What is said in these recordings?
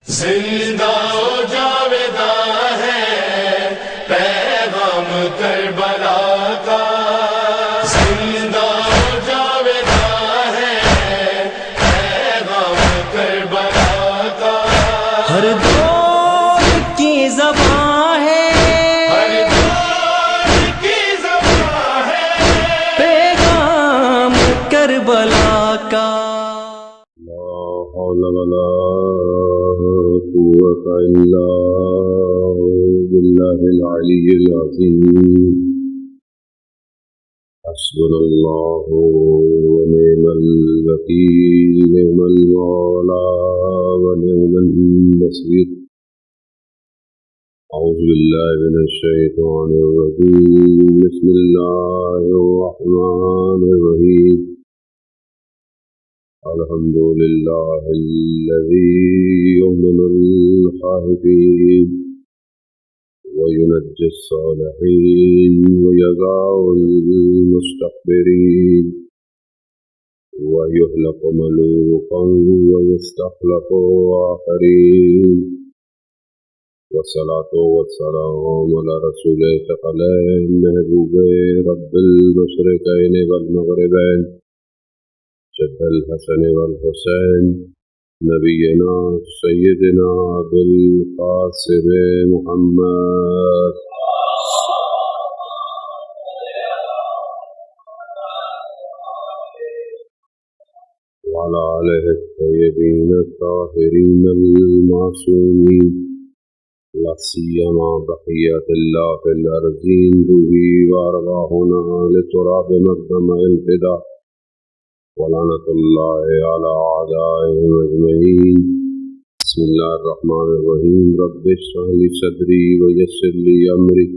زندہ و جاویدہ ہے پیغام کربلا کا، زندہ و جاویدہ ہے پیغام کربلا کا، ہر دور کی زبان ہے، ہر دور کی زبان ہے پیغام کربلا کا۔ لا حول ولا قوة إلا بالله العلي العظيم، حسبنا الله ونعم الوكيل، نعم المولى ونعم النصير۔ أعوذ بالله من الشيطان الرجيم، بسم الله الرحمن الرحيم۔ الحمد لله الذي يؤمن الخائفين وينجي الصالحين ويدع المستكبرين ويهلك ملوكا ويستخلف آخرين، والصلاة والسلام على رسول الثقلين محبوب رب المشرقين والمغربين، جد الحسن والحسين، نبينا سيدنا بالقاسم محمد وعلى آله الطيبين الطاهرين المعصومين، لا سيما بقية الله في الأرضين، روحي وأرواحنا لتراب مقدم الفدا، ولعنة الله على أعدائهم أجمعين۔ بسم الله الرحمن الرحيم، رب اشرح لي صدري ويسر لي أمري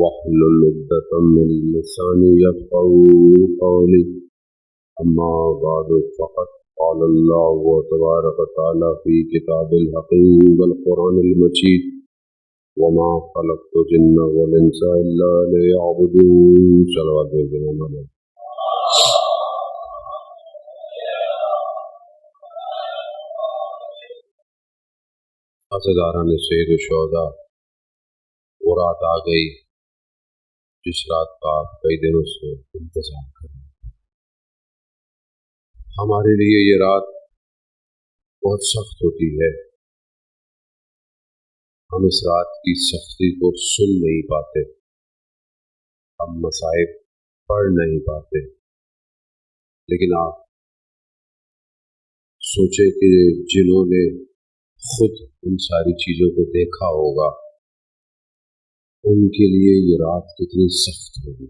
واحلل عقدة من لساني يفقهوا قولي، أما بعد فقد قال الله تبارك وتعالى في كتاب الحكيم والقرآن المجيد، وما خلقت الجن والإنس إلا ليعبدون۔ صلوات عليه۔ عزاداران سید الشہداء، وہ رات آ گئی جس رات کا آپ کئی دنوں سے انتظار کر رہے ہیں۔ ہمارے لیے یہ رات بہت سخت ہوتی ہے، ہم اس رات کی سختی کو سن نہیں پاتے، ہم مصائب پڑھ نہیں پاتے، لیکن آپ سوچیں کہ جنہوں نے خود ان ساری چیزوں کو دیکھا ہوگا ان کے لیے یہ رات کتنی سخت ہوگی۔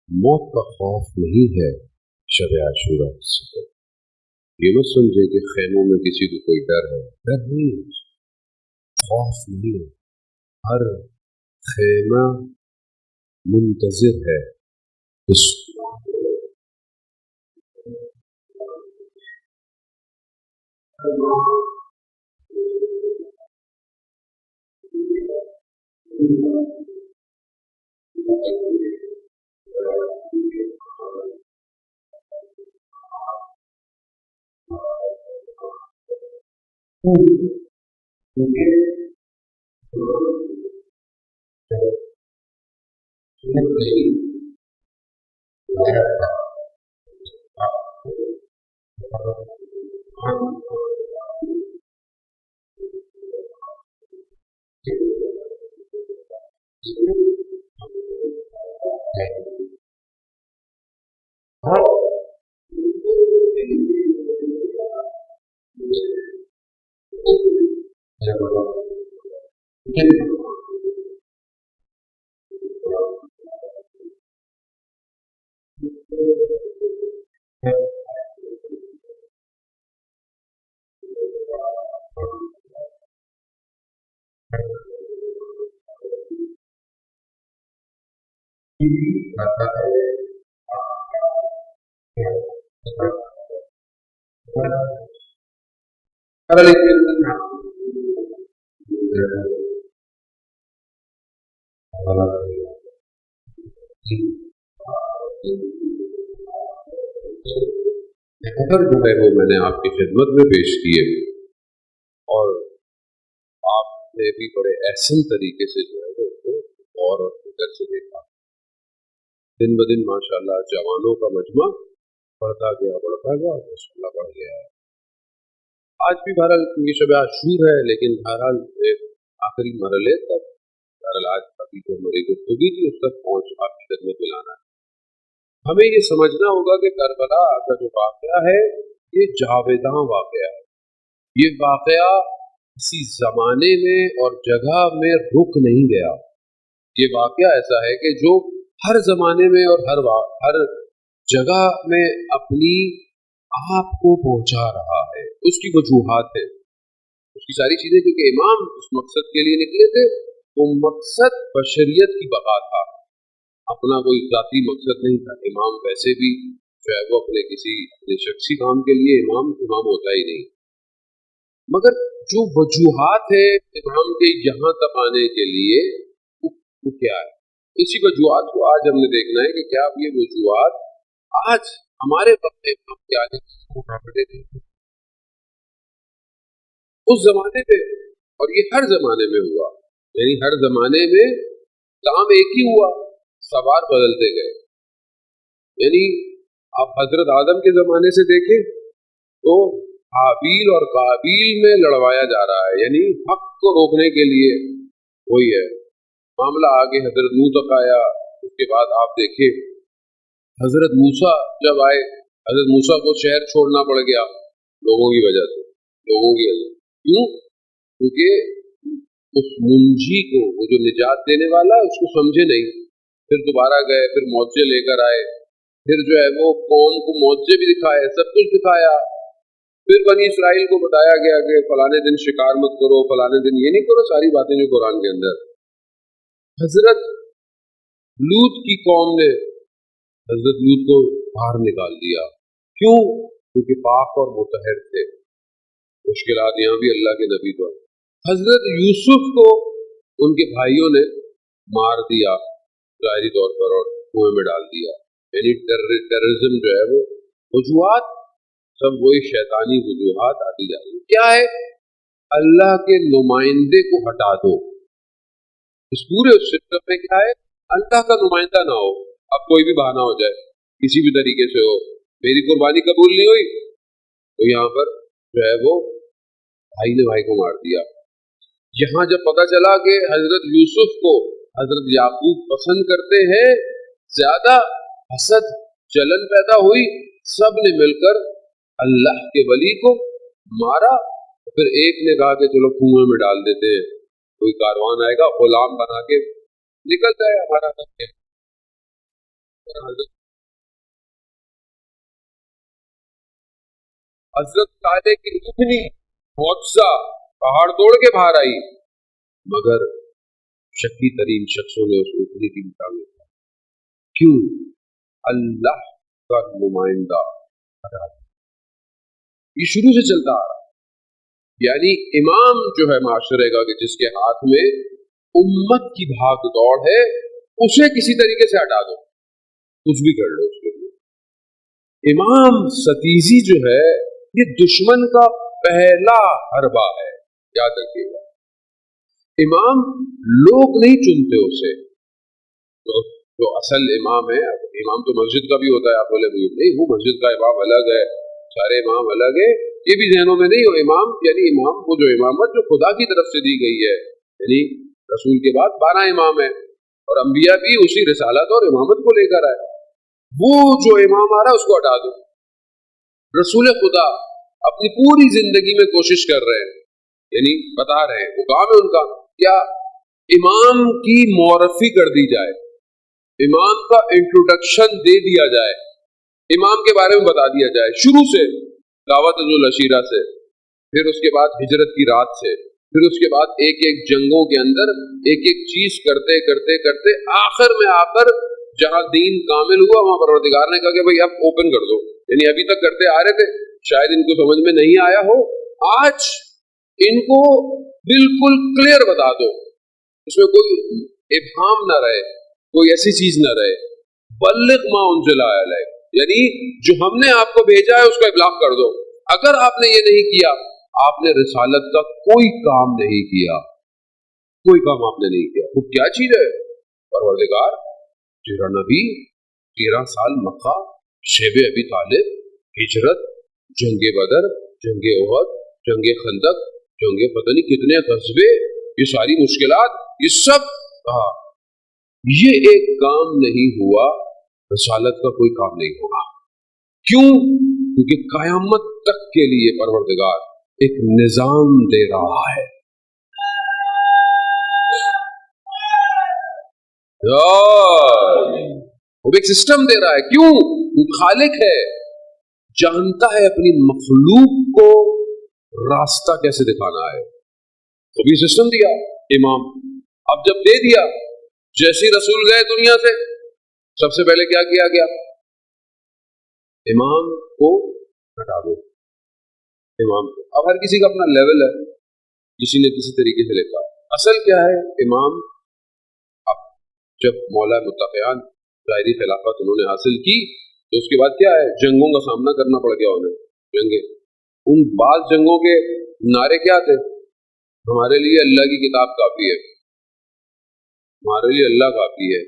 موت کا خوف نہیں ہے شب عاشورہ سے، یہ مت سمجھے کہ خیموں میں کسی کو کوئی ڈر ہے، ڈر نہیں ہے، خوف نہیں ہے، ہر خیمہ منتظر ہے اس جو ہے وہ میں نے آپ کی خدمت میں پیش کیے۔ اور آپ نے بھی بڑے احسن طریقے سے جو ہے وہ غور اور فکر سے دیکھا. دن بدن ماشاءاللہ جوانوں کا مجمع بڑھتا گیا ماشاءاللہ بڑھ گیا ہے. آج بھی بہرحال کیونکہ شب عاشور ہے، لیکن بہرحال آخری مرحلے تک بہرحال آج ابھی جو ہماری گفتگو تھی اس تک پہنچ آپ کی خدمت میں لانا ہے. ہمیں یہ سمجھنا ہوگا کہ کربلا کا جو واقعہ ہے یہ جاویداں واقعہ ہے. یہ واقعہ کسی زمانے میں اور جگہ میں رک نہیں گیا. یہ واقعہ ایسا ہے کہ جو ہر زمانے میں اور ہر جگہ میں اپنی آپ کو پہنچا رہا ہے. اس کی وجوہات ہیں، اس کی ساری چیزیں، کیونکہ امام اس مقصد کے لیے نکلے تھے. وہ مقصد بشریت کی بقا تھا، اپنا کوئی ذاتی مقصد نہیں تھا. امام ویسے بھی جو ہے وہ اپنے کسی شخصی کام کے لیے امام ہوتا ہی نہیں. مگر جو وجوہات ہے امام کے یہاں تک آنے کے لیے وہ کیا ہے؟ اسی وجوہات کو آج ہم نے دیکھنا ہے کہ کیا یہ وجوہات آج ہمارے وقت امام کے آنے کی اس زمانے میں، اور یہ ہر زمانے میں ہوا. یعنی ہر زمانے میں کام ایک ہی ہوا، سوار بدلتے گئے. یعنی آپ حضرت آدم کے زمانے سے دیکھیں تو حابیل اور قابیل میں لڑوایا جا رہا ہے، یعنی حق کو روکنے کے لیے وہی ہے. معاملہ آگے حضرت نوح تک آیا. اس کے بعد آپ دیکھیں حضرت موسیٰ جب آئے، حضرت موسیٰ کو شہر چھوڑنا پڑ گیا لوگوں کی وجہ سے. لوگوں کی وجہ کیوں؟ کیونکہ اس منجی کو، وہ جو نجات دینے والا ہے، اس کو سمجھے نہیں. پھر دوبارہ گئے، پھر معجزے لے کر آئے، پھر جو ہے وہ قوم کو معجزے بھی دکھائے، سب کچھ دکھایا. پھر بنی اسرائیل کو بتایا گیا کہ فلانے دن شکار مت کرو، فلانے دن یہ نہیں کرو، ساری باتیں جو قرآن کے اندر. حضرت لوط کی قوم نے حضرت لوط کو باہر نکال دیا. کیوں؟ کیونکہ پاک اور مطہر تھے. مشکلات یہاں بھی اللہ کے نبی کو. حضرت یوسف کو ان کے بھائیوں نے مار دیا ظاہری طور پر اور کنویں میں ڈال دیا. یعنی ٹیررزم جو ہے وہ وجوہات سب وہی شیطانی وجوہات آتی جا رہی. کیا ہے؟ اللہ کے نمائندے کو ہٹا دو. اس پورے سسٹم میں کیا ہے؟ اللہ کا نمائندہ نہ ہو. اب کوئی بھی بہانہ ہو جائے، کسی بھی طریقے سے ہو، میری قربانی قبول نہیں ہوئی تو یہاں پر جو ہے وہ بھائی نے بھائی کو مار دیا. یہاں جب پتہ چلا کہ حضرت یوسف کو حضرت یعقوب پسند کرتے ہیں، زیادہ حسد جلن پیدا ہوئی. سب نے مل کر اللہ کے ولی کو مارا. پھر ایک نے کہا کہ چلو کنویں میں ڈال دیتے ہیں، کوئی کاروان آئے گا غلام بنا کے نکل جائے ہمارا. حضرت صالح کی روحنی معجزہ پہاڑ توڑ کے باہر آئی، مگر شکی ترین شخصوں نے اس روحنی کی مطابق کیا. کیوں؟ اللہ کا نمائندہ. یہ شروع سے چلتا آ رہا. یعنی امام جو ہے معاشرے کا کہ جس کے ہاتھ میں امت کی بھاگ دوڑ ہے، اسے کسی طریقے سے ہٹا دو، کچھ بھی کر لو اس کے لیے. امام ستیزی جو ہے یہ دشمن کا پہلا حربہ ہے، یاد رکھیے گا. امام لوگ نہیں چنتے اسے. جو اصل امام ہے، امام تو مسجد کا بھی ہوتا ہے، آپ بولے نہیں وہ مسجد کا امام الگ ہے، سارے امام الگ ہے، یہ بھی ذہنوں میں نہیں ہو. امام یعنی امام وہ جو امامت جو خدا کی طرف سے دی گئی ہے، یعنی رسول کے بعد 12 امام ہیں اور انبیاء بھی اسی رسالت اور امامت کو لے کر آئے. وہ جو امام آ رہا ہے اس کو ہٹا دو. رسول خدا اپنی پوری زندگی میں کوشش کر رہے ہیں، یعنی بتا رہے ہیں، وہ کام ہے ان کا کیا؟ امام کی معرفی کر دی جائے، امام کا انٹروڈکشن دے دیا جائے، امام کے بارے میں بتا دیا جائے شروع سے، دعوت العشیرہ سے، پھر اس کے بعد ہجرت کی رات سے، پھر اس کے بعد ایک ایک جنگوں کے اندر ایک ایک چیز کرتے کرتے کرتے آخر میں آ کر جہاں دین کامل ہوا وہاں پروردگار نے کہا کہ بھائی اب اوپن کر دو. یعنی ابھی تک کرتے آ رہے تھے، شاید ان کو سمجھ میں نہیں آیا ہو، آج ان کو بالکل کلیئر بتا دو، اس میں کوئی ابہام نہ رہے، کوئی ایسی چیز نہ رہے. بلغ ما انزل الیک، یعنی جو ہم نے آپ کو بھیجا ہے اس کا ابلاغ کر دو. اگر آپ نے یہ نہیں کیا آپ نے رسالت کا کوئی کام نہیں کیا, کوئی کام آپ نے نہیں کیا. وہ کیا چیز ہے؟ پروردگار تیرا نبی 13 سال مکہ, شیب ابی طالب, ہجرت, جنگ بدر, جنگ احد, جنگ خندق, جنگ پتہ نہیں کتنے غزوے, یہ ساری مشکلات, یہ سب کہا یہ ایک کام نہیں ہوا, رسالت کا کوئی کام نہیں ہوگا. کیوں؟ کیونکہ قیامت تک کے لیے پروردگار ایک نظام دے رہا ہے. وہ ایک سسٹم دے رہا ہے. کیوں؟ وہ خالق ہے, جانتا ہے اپنی مخلوق کو راستہ کیسے دکھانا ہے. تو بھی سسٹم دیا امام. اب جب دے دیا, جیسے رسول گئے دنیا سے, سب سے پہلے کیا کیا گیا؟ امام کو ہٹا دو. امام کو اب ہر کسی کا اپنا لیول ہے, کسی نے کسی طریقے سے لکھا. اصل کیا ہے؟ امام اب جب مولا متقیان ظاہری خلافت انہوں نے حاصل کی تو اس کے بعد کیا ہے؟ جنگوں کا سامنا کرنا پڑ گیا انہیں. جنگیں, ان بعض جنگوں کے نعرے کیا تھے؟ ہمارے لیے اللہ کی کتاب کافی ہے, ہمارے لیے اللہ کافی ہے.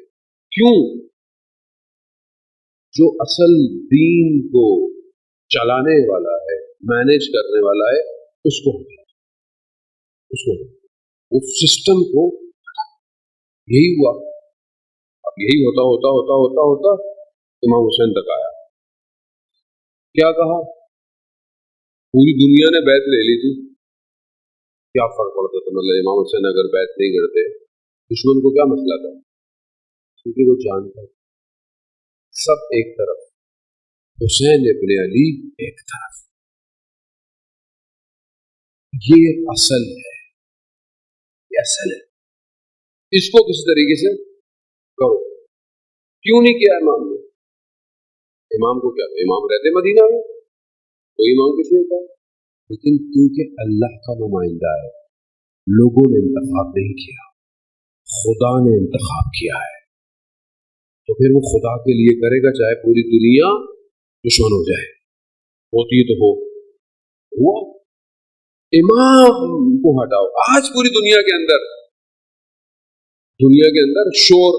کیوں؟ جو اصل دین کو چلانے والا ہے, مینج کرنے والا ہے, اس کو اس سسٹم کو یہی ہوا. اب یہی ہوتا ہوتا ہوتا ہوتا ہوتا امام حسین تک آیا. کیا کہا؟ پوری دنیا نے بیعت لے لی تھی, کیا فرق پڑتا تھا؟ مطلب امام حسین اگر بیعت نہیں کرتے دشمن کو کیا مسئلہ تھا؟ کیونکہ وہ جانتا سب ایک طرف, حسین ابن علی ایک طرف. یہ اصل ہے, یہ اصل ہے. اس کو کس طریقے سے کرو. کیوں نہیں کیا امام نے؟ امام کو کیا, امام رہتے مدینہ میں, تو امام کس نے کہا؟ لیکن کیونکہ اللہ کا نمائندہ ہے, لوگوں نے انتخاب نہیں کیا, خدا نے انتخاب کیا ہے, تو پھر وہ خدا کے لیے کرے گا چاہے پوری دنیا دشمن ہو جائے. ہوتی تو ہو. وہ امام کو ہٹاؤ. آج پوری دنیا کے اندر شور,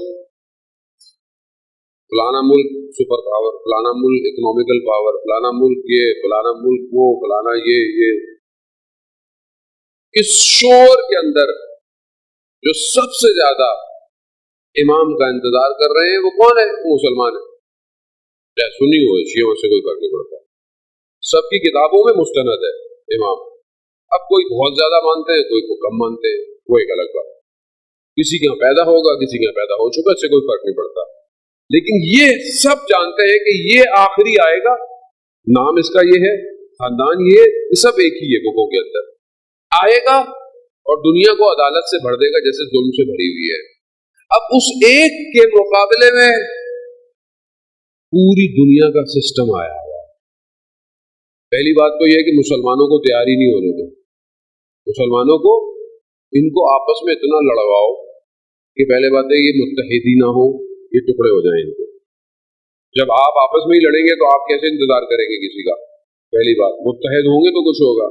فلانا ملک سپر پاور, فلانا ملک اکنامیکل پاور, فلانا ملک یہ, فلانا ملک وہ, فلانا یہ. اس شور کے اندر جو سب سے زیادہ امام کا انتظار کر رہے ہیں وہ کون ہے؟ وہ مسلمان ہے, چاہے سنی ہو شیعوں سے کوئی فرق نہیں پڑتا. سب کی کتابوں میں مستند ہے امام. اب کوئی بہت زیادہ مانتے ہیں, کوئی کو کم مانتے ہیں, وہ ایک الگ بات. کسی کے یہاں پیدا ہوگا, کسی کے یہاں پیدا ہو چکا, اس سے کوئی فرق نہیں پڑتا. لیکن یہ سب جانتے ہیں کہ یہ آخری آئے گا, نام اس کا یہ ہے, خاندان یہ سب ایک ہی ہے, بکوں کے اندر آئے گا اور دنیا کو عدالت سے بھر دے گا جیسے ظلم سے بھری ہوئی ہے. اب اس ایک کے مقابلے میں پوری دنیا کا سسٹم آیا ہوا ہے. پہلی بات تو یہ ہے کہ مسلمانوں کو تیار ہی نہیں ہونے دو. مسلمانوں کو, ان کو آپس میں اتنا لڑواؤ کہ پہلے بات ہے یہ متحد ہی نہ ہو, یہ ٹکڑے ہو جائیں ان کو. جب آپ آپس میں ہی لڑیں گے تو آپ کیسے انتظار کریں گے کسی کا؟ پہلی بات, متحد ہوں گے تو کچھ ہوگا.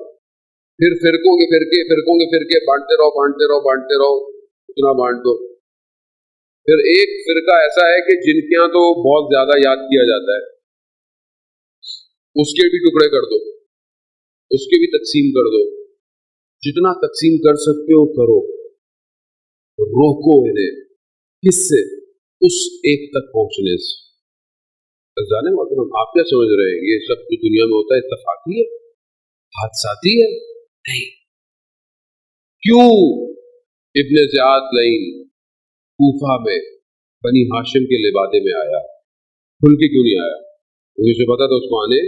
پھر فرقوں کے فرقے بانٹتے رہو, اتنا بانٹ دو. پھر ایک فرقہ ایسا ہے کہ جن کے یہاں تو بہت زیادہ یاد کیا جاتا ہے, اس کے بھی ٹکڑے کر دو, اس کے بھی تقسیم کر دو. جتنا تقسیم کر سکتے ہو کرو, روکو انہیں. کس سے؟ اس ایک تک پہنچنے سے. جانے محترم, آپ کیا سمجھ رہے ہیں یہ سب جو دنیا میں ہوتا ہے اتفاقی ہے, حادثاتی ہے؟ نہیں. کیوں ابن زیاد لعین کوفہ میں بنی ہاشم کے لبادے میں آیا؟ کھل کے کیوں نہیں آیا؟ مجھے پتا تھا اس کو آنے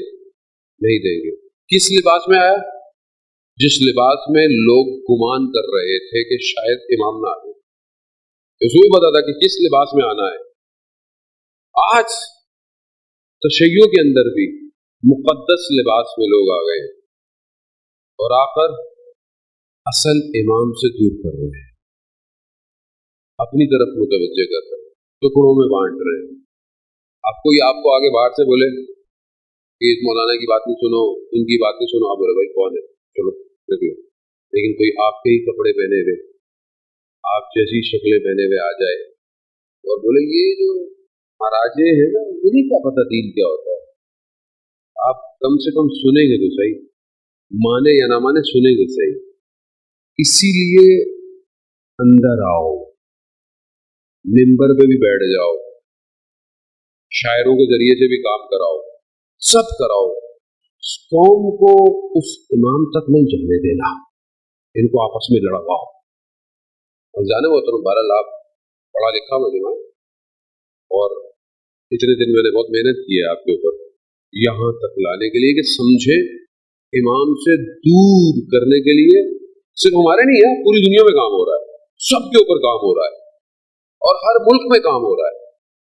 نہیں دیں گے. کس لباس میں آیا؟ جس لباس میں لوگ گمان کر رہے تھے کہ شاید امام نہ آئے. اس کو بھی پتا تھا کہ کس لباس میں آنا ہے. آج تشیع کے اندر بھی مقدس لباس میں لوگ آ گئے اور آخر اصل امام سے دور کر رہے ہیں, اپنی طرف متوجہ کر رہے ہیں, ٹکڑوں میں بانٹ رہے ہیں. آپ کو آگے باہر سے بولے کہ اس مولانا کی بات نہیں سنو, ان کی بات نہیں سنو, آپ بولے بھائی کون ہے, چلو لیکن کوئی آپ کے ہی کپڑے پہنے ہوئے، آپ جیسی شکلیں پہنے ہوئے آ جائے اور بولے یہ جو مہاراجے ہیں نا انہیں کا پتہ دین کیا ہوتا ہے. آپ کم سے کم سنیں گے تو صحیح، مانے یا نہ مانے سنیں گے صحیح. اسی لیے اندر آؤ، منبر پہ بھی بیٹھ جاؤ، شاعروں کے ذریعے سے بھی کام کراؤ، سب کراؤ، قوم کو اس امام تک نہیں جانے دینا، ان کو آپس میں لڑواؤ. اور جانے وہ تو بہرحال آپ پڑھا لکھا مجمع، اور اتنے دن میں نے بہت محنت کی ہے آپ کے اوپر یہاں تک لانے کے لیے کہ سمجھے امام سے دور کرنے کے لیے. صرف ہمارے نہیں ہے، پوری دنیا میں کام ہو رہا ہے، سب کے اوپر کام ہو رہا ہے، اور ہر ملک میں کام ہو رہا ہے.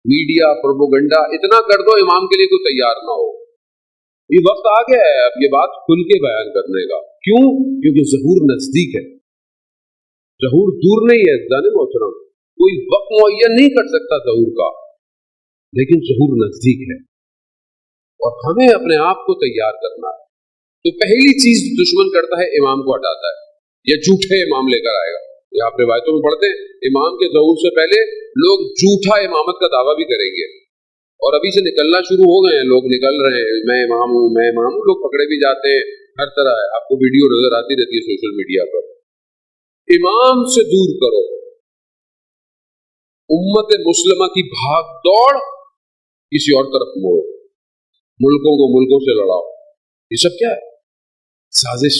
میڈیا پروپیگنڈا اتنا کر دو امام کے لیے کوئی تیار نہ ہو. یہ وقت آ گیا ہے اب یہ بات کھل کے بیان کرنے کا. کیوں؟ کیونکہ ظہور نزدیک ہے، ظہور دور نہیں ہے. جانے محترم کوئی وقت معین نہیں کر سکتا ظہور کا، لیکن ظہور نزدیک ہے اور ہمیں اپنے آپ کو تیار کرنا ہے. تو پہلی چیز دشمن کرتا ہے امام کو ہٹاتا ہے، یا جھوٹے امام لے کر آئے گا. یہ آپ روایتوں میں پڑھتے ہیں امام کے ظہور سے پہلے لوگ جھوٹا امامت کا دعویٰ بھی کریں گے، اور ابھی سے نکلنا شروع ہو گئے ہیں، لوگ نکل رہے ہیں میں امام ہوں میں امام ہوں. لوگ پکڑے بھی جاتے ہیں، ہر طرح ہے. آپ کو ویڈیو نظر آتی رہتی ہے سوشل میڈیا پر. امام سے دور کرو، امت مسلمہ کی بھاگ دوڑ کسی اور طرف موڑو، ملکوں کو ملکوں سے لڑاؤ. یہ سب کیا ہے؟ سازش.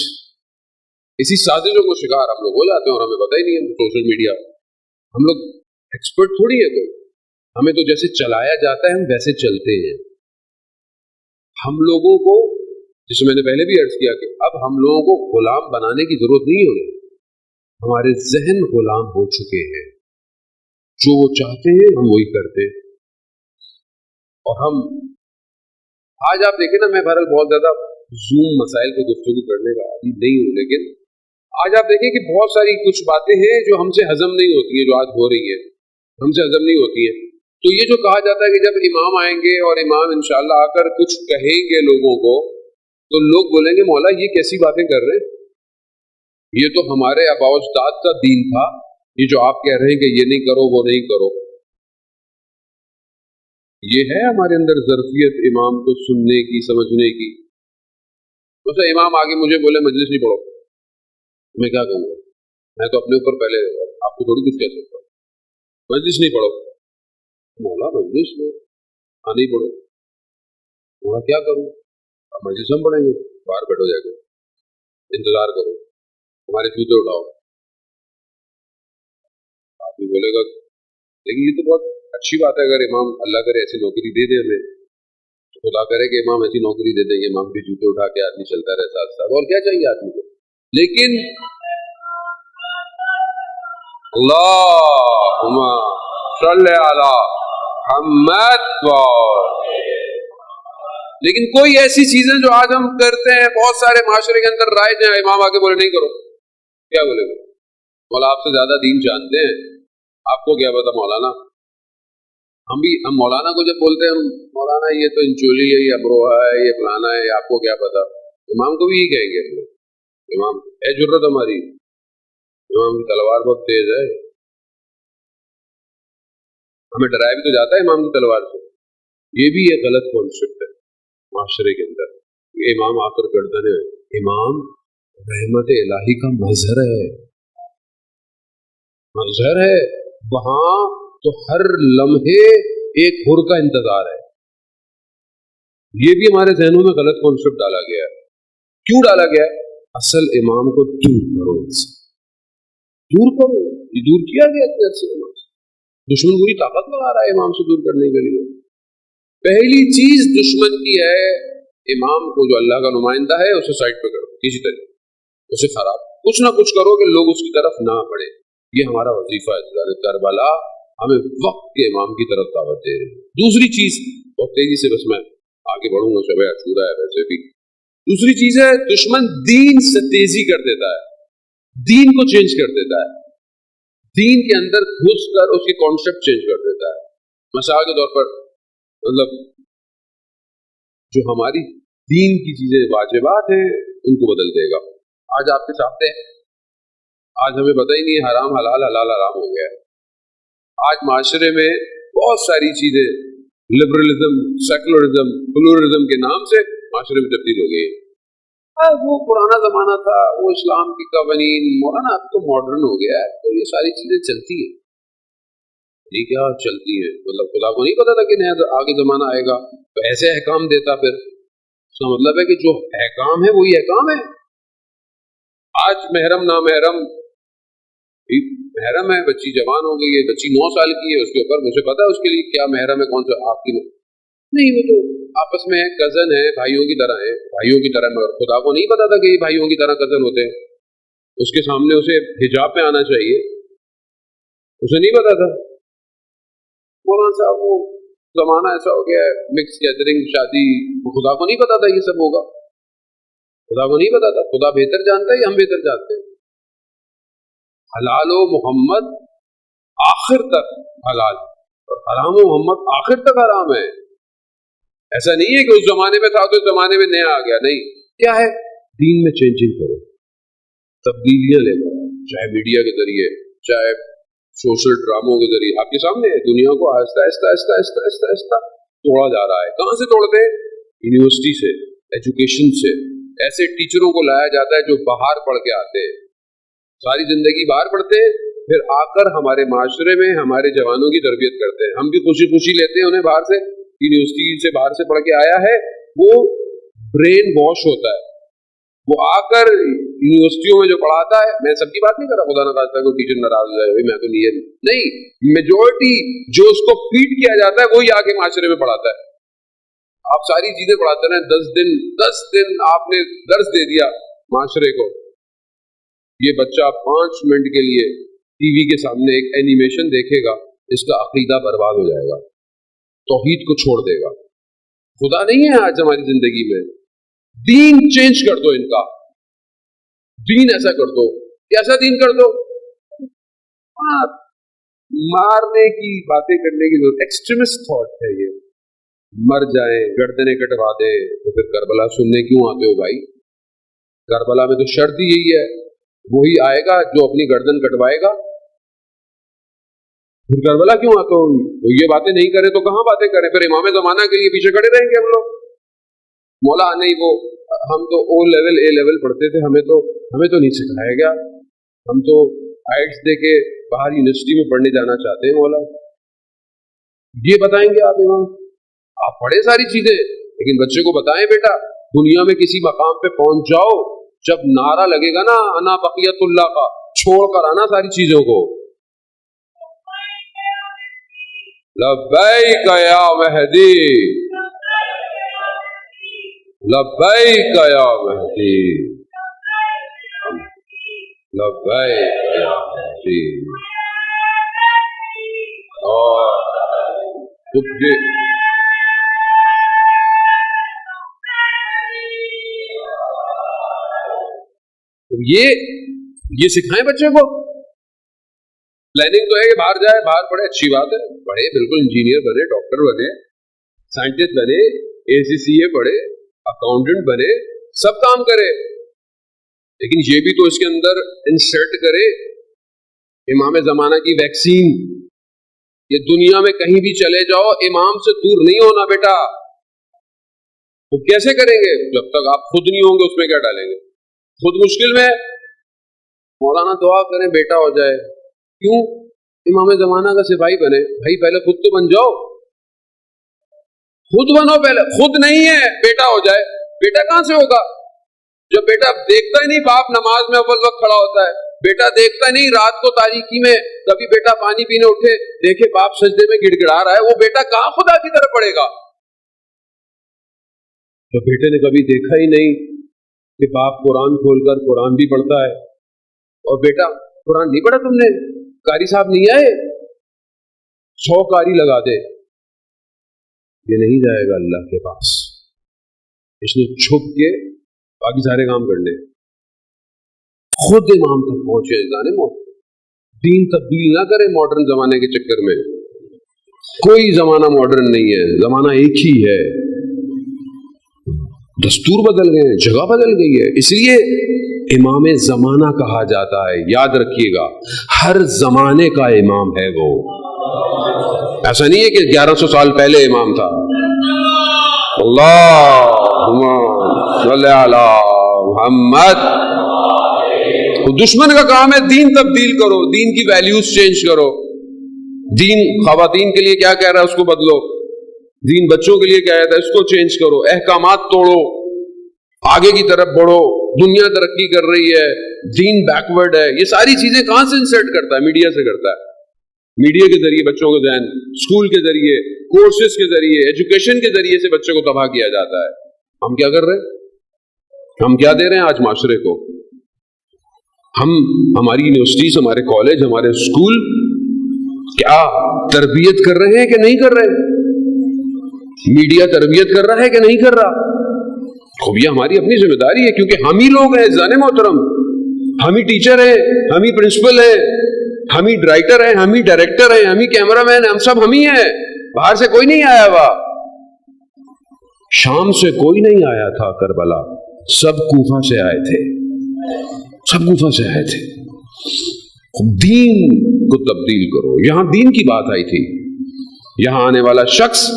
اسی سازشوں کو شکار ہم لوگ ہو جاتے ہیں اور ہمیں پتہ ہی نہیں ہے. سوشل میڈیا ہم لوگ ایکسپرٹ تھوڑی ہے کوئی، ہمیں تو جیسے چلایا جاتا ہے ہم ویسے چلتے ہیں. ہم لوگوں کو، جسے میں نے پہلے بھی عرض کیا کہ اب ہم لوگوں کو غلام بنانے کی ضرورت نہیں ہوگی. ہمارے ذہن غلام ہو چکے ہیں، جو وہ چاہتے ہیں ہم وہی کرتے ہیں. اور ہم آج آپ دیکھیں نا، میں بہرحال بہت زیادہ زوم مسائل پہ گفتگو کرنے کا عادی نہیں ہوں، لیکن آج آپ دیکھیں کہ بہت ساری کچھ باتیں ہیں جو ہم سے ہضم نہیں ہوتی ہیں، جو آج ہو رہی ہیں ہم سے ہضم نہیں ہوتی ہیں. تو یہ جو کہا جاتا ہے کہ جب امام آئیں گے اور امام انشاءاللہ آ کر کچھ کہیں گے لوگوں کو، تو لوگ بولیں گے مولا یہ کیسی باتیں کر رہے ہیں، یہ تو ہمارے آباء و اجداد کا دین تھا، یہ جو آپ کہہ رہے ہیں کہ یہ نہیں کرو وہ نہیں کرو. یہ ہے ہمارے اندر ظرفیت امام کو سننے کی، سمجھنے کی. تو امام آگے مجھے بولے مجلس نہیں پڑھو، میں کیا کہوں گا؟ میں تو اپنے اوپر پہلے آپ کو تھوڑی کچھ کہہ سکتا ہوں. مجلس نہیں پڑھو، مولا مجلس میں نہیں پڑھو، مولا کیا کروں؟ اب مجلس ہم پڑھیں گے، باہر بیٹھو جا کے انتظار کرو، ہمارے جوتے اٹھاؤ. آپ بھی بولے گا لیکن یہ تو بہت اچھی بات ہے، اگر امام اللہ کرے ایسی نوکری دے دے ہمیں، خدا کرے کہ امام ایسی نوکری دے دیں، امام کے جوتے اٹھا کے آدمی چلتا رہے ساتھ ساتھ، اور کیا چاہیے آدمی کو. لیکن اللہم صلی علی محمد، لیکن کوئی ایسی چیزیں جو آج ہم کرتے ہیں بہت سارے معاشرے کے اندر رائج ہیں، امام آگے بولے نہیں کرو، کیا بولے گا؟ مولا آپ سے زیادہ دین جانتے ہیں، آپ کو کیا پتا مولانا. ہم مولانا کو جب بولتے ہیں مولانا یہ تو انچولی ہے، یہ ابروہا ہے، یہ فلانا ہے، آپ کو کیا پتا. امام کو بھی یہی کہیں گے. امام ہے جرت ہماری، امام کی تلوار بہت تیز ہے، ہمیں ڈرایا بھی تو جاتا ہے امام کی تلوار سے. یہ بھی ایک غلط کانسیپٹ ہے معاشرے کے اندر. یہ امام آ کر گردن ہے، امام رحمت الہی کا مظہر ہے، مظہر ہے. وہاں تو ہر لمحے ایک حر کا انتظار ہے. یہ بھی ہمارے ذہنوں میں غلط کانسیپٹ ڈالا گیا ہے. کیوں ڈالا گیا ہے؟ اصل امام کو دور کرو، دور کرو. یہ دور کیا گیا سے امام سے. دشمن پوری طاقت لگا رہا ہے امام سے دور کرنے کے لیے. پہلی چیز دشمن کی ہے امام کو جو اللہ کا نمائندہ ہے اسے سائڈ پہ کرو، کسی طرح اسے خراب کچھ نہ کچھ کرو کہ لوگ اس کی طرف نہ پڑے. یہ ہمارا وظیفہ ہے. کربلا ہمیں وقت کے امام کی طرف دعوت دے رہے. دوسری چیز بہت تیزی سے، بس میں آگے بڑھوں گا، شب عاشورہ ہے ویسے بھی. دوسری چیز ہے دشمن دین سے تیزی کر دیتا ہے، دین کو چینج کر دیتا ہے، دین کے اندر گھس کر اس کے کانسیپٹ چینج کر دیتا ہے. مثال کے طور پر مطلب جو ہماری دین کی چیزیں واجبات ہیں ان کو بدل دے گا. آج آپ کے سامنے ہے. آج ہمیں پتہ ہی نہیں حرام حلال حلال حرام ہو گیا ہے. آج معاشرے میں بہت ساری چیزیں لبرلزم سیکولرزم پلورلزم کے نام سے معاشرے میں تبدیل ہو گئی ہے. وہ پرانا زمانہ تھا, وہ اسلام کی قوانین, مولانا اب تو ماڈرن ہو گیا ہے, تو یہ ساری چیزیں چلتی ہیں. یہ کیا چلتی ہے, مطلب خدا کو نہیں پتا تھا کہ نیا آگے زمانہ آئے گا تو ایسے احکام دیتا. پھر اس کا مطلب ہے کہ جو احکام ہے وہی احکام ہے. آج محرم نامحرم, محرم ہے بچی جوان ہو گئی ہے, بچی 9 سال کی ہے, اس کے اوپر مجھے پتا ہے اس کے لیے کیا محرم ہے, کون سا آپ کی نہیں, وہ تو آپس میں کزن ہے, بھائیوں کی طرح ہے, بھائیوں کی طرح. مگر خدا کو نہیں پتا تھا کہ یہ بھائیوں کی طرح کزن ہوتے ہیں. اس کے سامنے اسے حجاب میں آنا چاہیے, اسے نہیں پتا تھا. مولانا صاحب وہ زمانہ ایسا ہو گیا ہے, مکس گیدرنگ شادی, خدا کو نہیں پتا تھا یہ سب ہوگا. خدا کو نہیں پتا تھا. خدا بہتر جانتا ہے یا ہم بہتر جانتے ہیں؟ حلال و محمد آخر تک حلال اور حرام و محمد آخر تک حرام ہے. ایسا نہیں ہے کہ اس زمانے میں تھا تو اس زمانے میں نیا آ گیا. نہیں, کیا ہے, دین میں چینجنگ کرو, تبدیلیاں لے کر, چاہے میڈیا کے ذریعے, چاہے سوشل ڈراموں کے ذریعے. آپ کے سامنے ہے, دنیا کو آہستہ آہستہ آہستہ آہستہ آہستہ آہستہ توڑا جا رہا ہے. کہاں سے توڑتے ہیں؟ یونیورسٹی سے, ایجوکیشن سے. ایسے ٹیچروں کو لایا جاتا ہے جو باہر پڑھ کے آتے ہیں, ساری زندگی باہر پڑھتے ہیں, پھر آ کر ہمارے معاشرے میں ہمارے جوانوں کی تربیت کرتے ہیں. ہم بھی خوشی خوشی لیتے ہیں انہیں, باہر سے یونیورسٹی سے باہر سے پڑھ کے آیا ہے, وہ برین واش ہوتا ہے. وہ آ کر یونیورسٹیوں میں جو پڑھاتا ہے, میں سب کی بات نہیں کر رہا, خدا نہ خواستہ کوئی ٹیچر ناراض ہو جائے, میں تو نہیں, میجورٹی جو اس کو فیڈ کیا جاتا ہے وہی آ کے معاشرے میں پڑھاتا ہے. آپ ساری چیزیں پڑھاتے رہے, 10 دن آپ نے درس دے دیا معاشرے کو, یہ بچہ 5 منٹ کے لیے ٹی وی کے سامنے ایک اینیمیشن دیکھے گا, اس کا عقیدہ برباد ہو جائے گا, توحید کو چھوڑ دے گا. خدا نہیں ہے آج ہماری زندگی میں. دین چینج کر دو, ان کا دین ایسا کر دو, کیسا دین کر دو؟ مارنے کی باتیں کرنے کی ضرورت, ایکسٹریمسٹ تھاٹ ہے یہ. مر جائیں, گردنیں کٹوا دے, تو پھر کربلا سننے کیوں آتے ہو بھائی؟ کربلا میں تو شرط ہی یہی ہے, وہی آئے گا جو اپنی گردن کٹوائے گا. پھر کربلا کیوں آتے ہو؟ تو یہ باتیں نہیں کرے تو کہاں باتیں کریں؟ پھر امام زمانہ کے لیے پیچھے کھڑے رہیں گے ہم لوگ. مولا نہیں, وہ ہم تو او لیول اے لیول پڑھتے تھے, ہمیں تو نہیں سکھایا گیا, ہم تو آئٹس دے کے باہر یونیورسٹی میں پڑھنے جانا چاہتے ہیں. مولا یہ بتائیں گے آپ امام؟ آپ پڑھیں ساری چیزیں, لیکن بچے کو بتائیں بیٹا دنیا میں کسی مقام پہ پہنچ جاؤ, جب نعرہ لگے گا نا انا بقیت اللہ کا, چھوڑ کر آنا ساری چیزوں کو. لبیک یا مہدی, لبیک یا مہدی, لبیک یا مہدی. اور خود یہ سکھائیں بچے کو. پلاننگ تو ہے کہ باہر جائے, باہر پڑھے, اچھی بات ہے, پڑھے, بالکل انجینئر بنے, ڈاکٹر بنے, سائنٹسٹ بنے, ACCA پڑھے, اکاؤنٹنٹ بنے, سب کام کرے, لیکن یہ بھی تو اس کے اندر انسرٹ کرے امام زمانہ کی ویکسین. یہ دنیا میں کہیں بھی چلے جاؤ, امام سے دور نہیں ہونا بیٹا. وہ کیسے کریں گے جب تک آپ خود نہیں ہوں گے؟ اس میں کیا ڈالیں گے؟ خود مشکل میں. مولانا دعا کریں بیٹا ہو جائے. کیوں؟ امام زمانہ کا سپاہی بنے. بھائی پہلے خود تو بن جاؤ, خود بنو پہلے. خود نہیں ہے بیٹا ہو جائے. بیٹا کہاں سے ہوگا جب بیٹا دیکھتا ہی نہیں باپ نماز میں اول وقت کھڑا ہوتا ہے, بیٹا دیکھتا نہیں رات کو تاریکی میں کبھی بیٹا پانی پینے اٹھے دیکھے باپ سجدے میں گڑ گڑا رہا ہے, وہ بیٹا کہاں خدا کی طرف پڑے گا؟ تو بیٹے نے کبھی دیکھا ہی نہیں کہ باپ قرآن کھول کر قرآن بھی پڑھتا ہے, اور بیٹا قرآن نہیں پڑھا تم نے, قاری صاحب نہیں آئے, 100 قاری لگا دے, یہ نہیں جائے گا اللہ کے پاس. اس نے چھپ کے باقی سارے کام کرنے. خود امام تک پہنچے, جانے دین تبدیل نہ کرے ماڈرن زمانے کے چکر میں. کوئی زمانہ ماڈرن نہیں ہے, زمانہ ایک ہی ہے. دستور بدل گئے, جگہ بدل گئی ہے. اس لیے امام زمانہ کہا جاتا ہے. یاد رکھیے گا ہر زمانے کا امام ہے وہ. ایسا نہیں ہے کہ 1100 سال پہلے امام تھا. اللہم صلی علی محمد. دشمن کا کام ہے دین تبدیل کرو, دین کی ویلیوز چینج کرو. دین خواتین کے لیے کیا کہہ رہا ہے اس کو بدلو, دین بچوں کے لیے کیا کہتا ہے اس کو چینج کرو, احکامات توڑو, آگے کی طرف بڑھو. دنیا ترقی کر رہی ہے, دین بیکورڈ ہے. یہ ساری چیزیں کہاں سے انسرٹ کرتا ہے؟ میڈیا سے کرتا ہے. میڈیا کے ذریعے بچوں کے ذہن, اسکول کے ذریعے, کورسز کے ذریعے, ایجوکیشن کے ذریعے سے بچوں کو تباہ کیا جاتا ہے. ہم کیا کر رہے ہیں؟ ہم کیا دے رہے ہیں آج معاشرے کو؟ ہم ہماری یونیورسٹیز, ہمارے کالج, ہمارے اسکول کیا تربیت کر رہے ہیں کہ نہیں کر رہے؟ میڈیا تربیت کر رہا ہے کہ نہیں کر رہا؟ خوب یہ ہماری اپنی ذمہ داری ہے, کیونکہ ہم ہی لوگ ہیں عزیزان محترم. ہم ہی ٹیچر ہیں, ہم ہی پرنسپل ہیں, ہم ہی رائٹر ہیں, ہم ہی ڈائریکٹر ہیں, ہم ہی کیمرہ مین ہیں. ہم سب ہم ہی ہیں. باہر سے کوئی نہیں آیا ہوا. شام سے کوئی نہیں آیا تھا کربلا, سب کوفہ سے آئے تھے. سب کوفہ سے آئے تھے. دین کو تبدیل کرو. یہاں دین کی بات آئی تھی. یہاں آنے والا شخص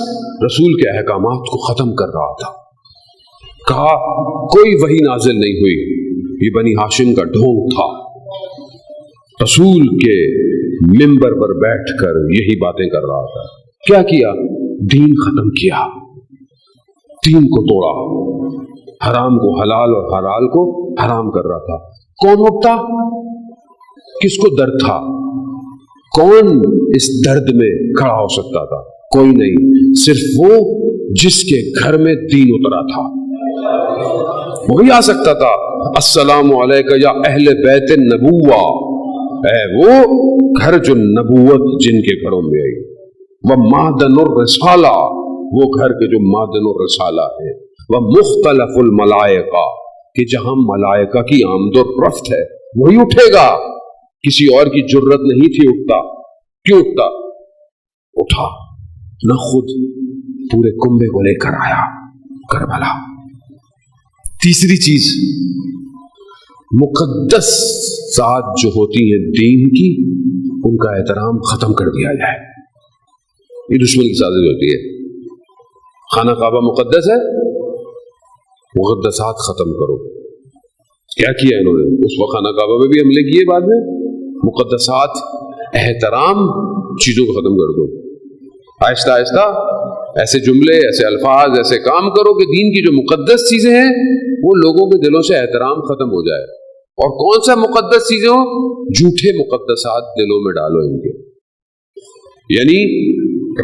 رسول کے احکامات کو ختم کر رہا تھا. کہا کوئی وحی نازل نہیں ہوئی, یہ بنی ہاشم کا ڈھونگ تھا. رسول کے منبر پر بیٹھ کر یہی باتیں کر رہا تھا. کیا کیا؟ دین ختم کیا, دین کو توڑا, حرام کو حلال اور حلال کو حرام کر رہا تھا. کون اٹھتا؟ کس کو درد تھا؟ کون اس درد میں کھڑا ہو سکتا تھا؟ کوئی نہیں, صرف وہ جس کے گھر میں دین اترا تھا وہی آ سکتا تھا. السلام علیکم یا اہل بیت النبوہ, اے وہ گھر جو نبوت جن کے گھروں میں آئی. وہ معدن الرسالہ, وہ گھر کے جو معدن الرسالہ ہے. وہ مختلف الملائکہ, کہ جہاں ملائکہ کی آمد و رفت ہے وہی اٹھے گا. کسی اور کی جرت نہیں تھی اٹھتا. کیوں اٹھتا؟ اٹھا نہ خود پورے کنبے کو لے کر آیا کربلا. تیسری چیز, مقدس ذات جو ہوتی ہیں دین کی, ان کا احترام ختم کر دیا جائے. یہ دشمن کی سازش ہوتی ہے. خانہ کعبہ مقدس ہے, مقدسات ختم کرو. کیا کیا انہوں نے؟ اس وقت خانہ کعبہ میں بھی حملے کیے, بعد میں مقدسات, احترام چیزوں کو ختم کر دو. آہستہ آہستہ ایسے جملے, ایسے الفاظ, ایسے کام کرو کہ دین کی جو مقدس چیزیں ہیں وہ لوگوں کے دلوں سے احترام ختم ہو جائے. اور کون سا مقدس چیزیں ہوں؟ جھوٹے مقدسات دلوں میں ڈالو ان کے. یعنی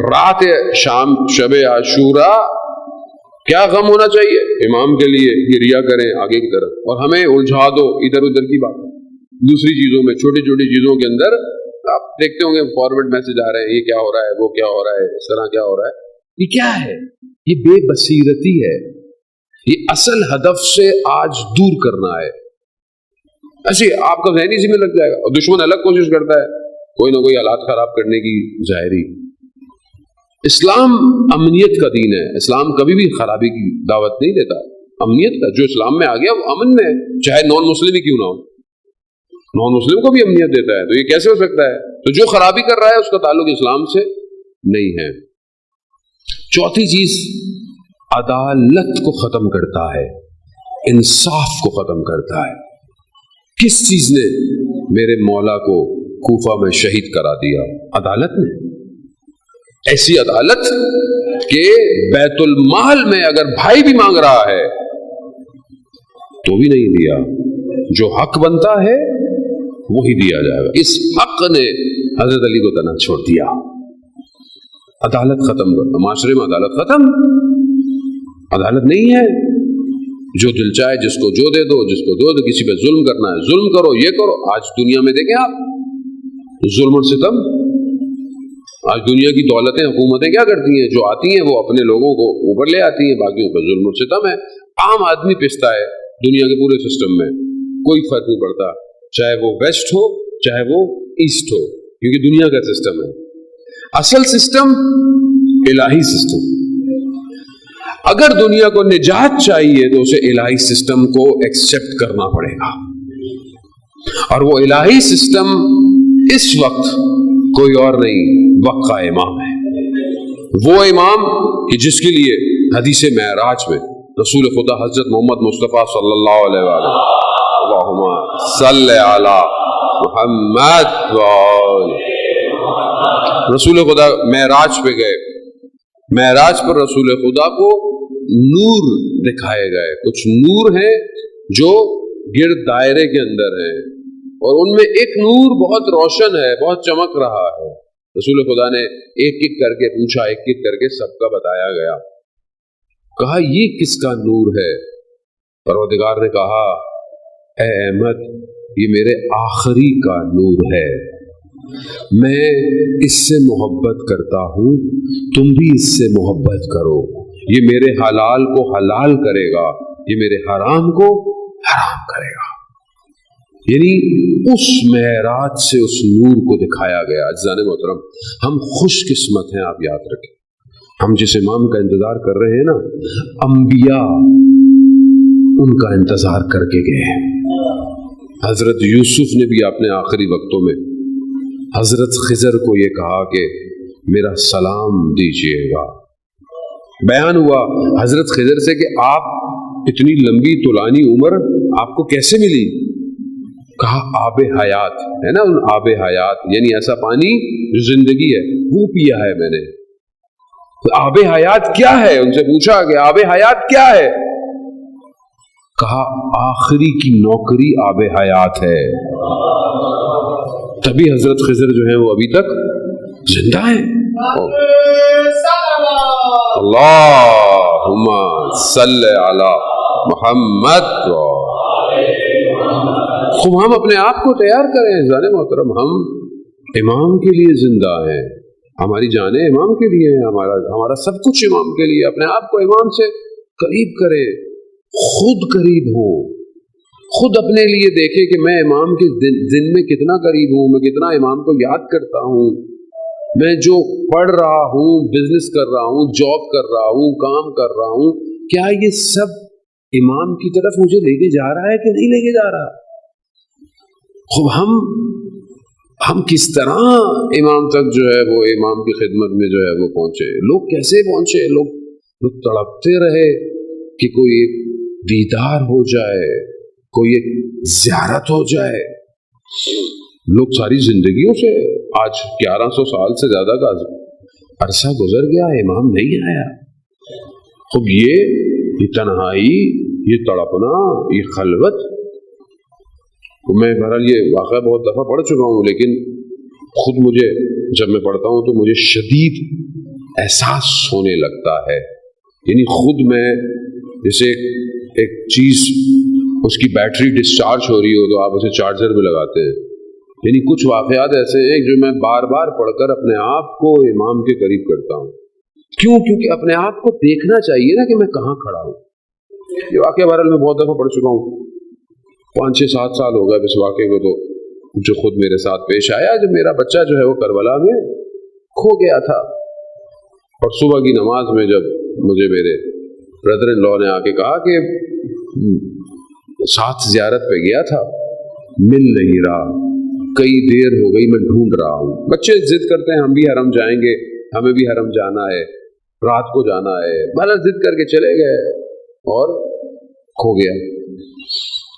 رات شام شب عاشورہ کیا غم ہونا چاہیے امام کے لیے کہ ریا کریں آگے کی طرف, اور ہمیں الجھا دو ادھر ادھر کی بات دوسری چیزوں میں, چھوٹی چھوٹی چیزوں کے اندر. آپ دیکھتے ہوں گے فارورڈ میسج آ رہے ہیں, یہ کیا ہو رہا ہے, وہ کیا ہو رہا ہے, اس طرح کیا ہو رہا ہے. یہ کیا ہے؟ یہ بے بصیرتی ہے. یہ اصل ہدف سے آج دور کرنا ہے. ایسے آپ کا ذہنی سی میں لگ جائے گا, اور دشمن الگ کوشش کرتا ہے کوئی نہ کوئی حالات خراب کرنے کی ظاہری. اسلام امنیت کا دین ہے. اسلام کبھی بھی خرابی کی دعوت نہیں دیتا. امنیت کا, جو اسلام میں آ گیا وہ امن میں, چاہے نان مسلم ہی کیوں نہ ہو, نان مسلم کو بھی امنیت دیتا ہے. تو یہ کیسے ہو سکتا ہے؟ تو جو خرابی کر رہا ہے اس کا تعلق اسلام سے نہیں ہے. چوتھی چیز, عدالت کو ختم کرتا ہے, انصاف کو ختم کرتا ہے. کس چیز نے میرے مولا کو کوفہ میں شہید کرا دیا؟ عدالت نے. ایسی عدالت کہ بیت المال میں اگر بھائی بھی مانگ رہا ہے تو بھی نہیں دیا. جو حق بنتا ہے وہی دیا جائے گا. اس حق نے حضرت علی کو تنہا چھوڑ دیا. عدالت ختم کرتا. معاشرے میں عدالت ختم. عدالت نہیں ہے. جو دل چاہے جس کو جو دے دو, جس کو دو, کسی پہ ظلم کرنا ہے ظلم کرو, یہ کرو. آج دنیا میں دیکھیں آپ, ظلم اور ستم. آج دنیا کی دولتیں حکومتیں کیا کرتی ہیں؟ جو آتی ہیں وہ اپنے لوگوں کو اوپر لے آتی ہیں, باقیوں پہ ظلم اور ستم ہے. عام آدمی پستا ہے دنیا کے پورے سسٹم میں, کوئی فرق نہیں پڑتا, چاہے وہ ویسٹ ہو چاہے وہ ایسٹ ہو, کیونکہ دنیا کا سسٹم ہے. اصل سسٹم الہی سسٹم. اگر دنیا کو نجات چاہیے تو اسے الہی سسٹم کو ایکسپٹ کرنا پڑے گا. اور وہ الہی سسٹم اس وقت کوئی اور نہیں، وقت کا امام ہے، وہ امام کہ جس کے لیے حدیث معراج میں رسول خدا حضرت محمد مصطفیٰ صلی اللہ علیہ وآلہ اللہم صلی علی محمد رسول خدا معراج پہ گئے، معراج پر رسول خدا کو نور دکھائے گئے، کچھ نور ہیں جو گرد دائرے کے اندر ہیں اور ان میں ایک نور بہت روشن ہے، بہت چمک رہا ہے۔ رسول خدا نے ایک ایک کر کے پوچھا، ایک ایک کر کے سب کا بتایا گیا، کہا یہ کس کا نور ہے؟ پروردگار نے کہا اے احمد یہ میرے آخری کا نور ہے، میں اس سے محبت کرتا ہوں، تم بھی اس سے محبت کرو، یہ میرے حلال کو حلال کرے گا، یہ میرے حرام کو حرام کرے گا۔ یعنی اس معراج سے اس نور کو دکھایا گیا۔ عزیزان محترم، ہم خوش قسمت ہیں، آپ یاد رکھیں، ہم جس امام کا انتظار کر رہے ہیں نا، انبیاء ان کا انتظار کر کے گئے ہیں۔ حضرت یوسف نے بھی اپنے آخری وقتوں میں حضرت خضر کو یہ کہا کہ میرا سلام دیجیے گا۔ بیان ہوا حضرت خضر سے کہ آپ اتنی لمبی طولانی عمر آپ کو کیسے ملی؟ کہا آب حیات ہے نا، ان آب حیات یعنی ایسا پانی جو زندگی ہے وہ پیا ہے میں نے۔ آب حیات کیا ہے؟ ان سے پوچھا کہ آب حیات کیا ہے؟ کہا آخری کی نوکری آب حیات ہے۔ تبھی حضرت خضر جو ہیں وہ ابھی تک زندہ ہیں۔ اللہم صلی علی محمد۔ خوب ہم اپنے آپ کو تیار کریں عزیزان محترم، ہم امام کے لیے زندہ ہیں، ہماری جانیں امام کے لیے ہیں، ہمارا سب کچھ امام کے لیے۔ اپنے آپ کو امام سے قریب کریں، خود قریب ہوں، خود اپنے لیے دیکھیں کہ میں امام کے دن میں کتنا قریب ہوں، میں کتنا امام کو یاد کرتا ہوں، میں جو پڑھ رہا ہوں، بزنس کر رہا ہوں، جاب کر رہا ہوں، کام کر رہا ہوں، کیا یہ سب امام کی طرف مجھے لے کے جا رہا ہے کہ نہیں لے کے جا رہا؟ خوب ہم کس طرح امام تک جو ہے وہ امام کی خدمت میں جو ہے وہ پہنچے؟ لوگ کیسے پہنچے؟ لوگ تڑپتے رہے کہ کوئی ایک دیدار ہو جائے، کوئی ایک زیارت ہو جائے۔ لوگ ساری زندگیوں سے، آج 1100 سال سے زیادہ کا عرصہ گزر گیا، امام نہیں آیا۔ خب یہ تنہائی، یہ تڑپنا، یہ خلوت، میں بہرحال یہ واقعہ بہت دفعہ پڑھ چکا ہوں، لیکن خود مجھے جب میں پڑھتا ہوں تو مجھے شدید احساس ہونے لگتا ہے۔ یعنی خود میں جیسے ایک چیز اس کی بیٹری ڈسچارج ہو رہی ہو تو آپ اسے چارجر بھی لگاتے ہیں، یعنی کچھ واقعات ایسے ہیں جو میں بار بار پڑھ کر اپنے آپ کو امام کے قریب کرتا ہوں۔ کیوں؟ کیونکہ اپنے آپ کو دیکھنا چاہیے نا کہ میں کہاں کھڑا ہوں۔ یہ واقعہ بہرحال میں بہت دفعہ پڑھ چکا ہوں، 5-6-7 سال ہو گئے اس واقعے کو، تو جو خود میرے ساتھ پیش آیا، جب میرا بچہ جو ہے وہ کربلا میں کھو گیا تھا، اور صبح کی نماز میں جب مجھے میرے بردر ان لا نے آ کے کہا کہ ساتھ زیارت پہ گیا تھا، مل نہیں رہا، کئی دیر ہو گئی میں ڈھونڈ رہا ہوں۔ بچے ضد کرتے ہیں ہم بھی حرم جائیں گے، ہمیں بھی حرم جانا ہے، رات کو جانا ہے، بھلا ضد کر کے چلے گئے اور کھو گیا۔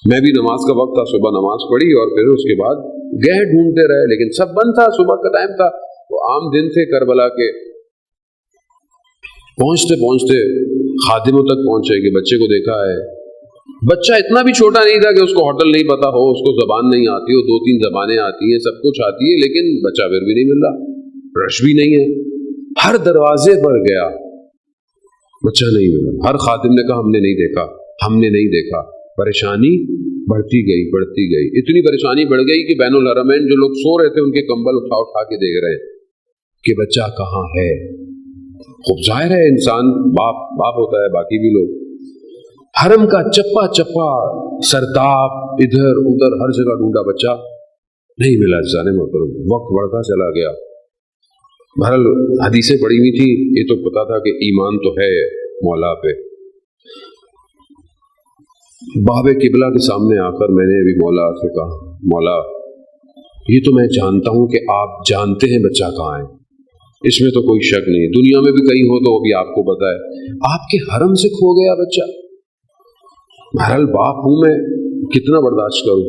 میں بھی نماز کا وقت تھا، صبح نماز پڑھی اور پھر اس کے بعد گئے ڈھونڈتے رہے، لیکن سب بند تھا، صبح کا ٹائم تھا، وہ عام دن تھے کربلا کے۔ پہنچتے پہنچتے خادموں تک پہنچے کہ بچے کو دیکھا ہے۔ بچہ اتنا بھی چھوٹا نہیں تھا کہ اس کو ہوٹل نہیں پتا ہو، اس کو زبان نہیں آتی ہو، 2-3 زبانیں آتی ہیں، سب کچھ آتی ہے، لیکن بچہ پھر بھی نہیں مل رہا، رش بھی نہیں ہے۔ ہر دروازے پر گیا، بچہ نہیں ملا۔ ہر خادم نے کہا ہم نے نہیں دیکھا، ہم نے نہیں دیکھا۔ پریشانی بڑھتی گئی، اتنی پریشانی بڑھ گئی کہ بین الحرمین جو لوگ سو رہے تھے ان کے کمبل اٹھا کے دیکھ رہے ہیں کہ بچہ کہاں ہے۔ خوب ظاہر ہے انسان باپ ہوتا ہے، باقی بھی لوگ۔ حرم کا چپا چپا سرتاب ادھر ادھر ہر جگہ ڈھونڈا، بچہ نہیں ملا۔ جانے محترم وقت بڑھتا چلا گیا۔ بہرحال حدیثیں پڑھی ہوئی تھی، یہ تو پتا تھا کہ ایمان تو ہے مولا پہ۔ باب قبلہ کے سامنے آ کر میں نے ابھی مولا سے کہا مولا یہ تو میں جانتا ہوں کہ آپ جانتے ہیں بچہ کہاں ہے، اس میں تو کوئی شک نہیں، دنیا میں بھی کہیں ہو تو وہ بھی آپ کو پتا ہے، آپ کے حرم سے کھو گیا بچہ، بہرحال باپ ہوں میں، کتنا برداشت کروں۔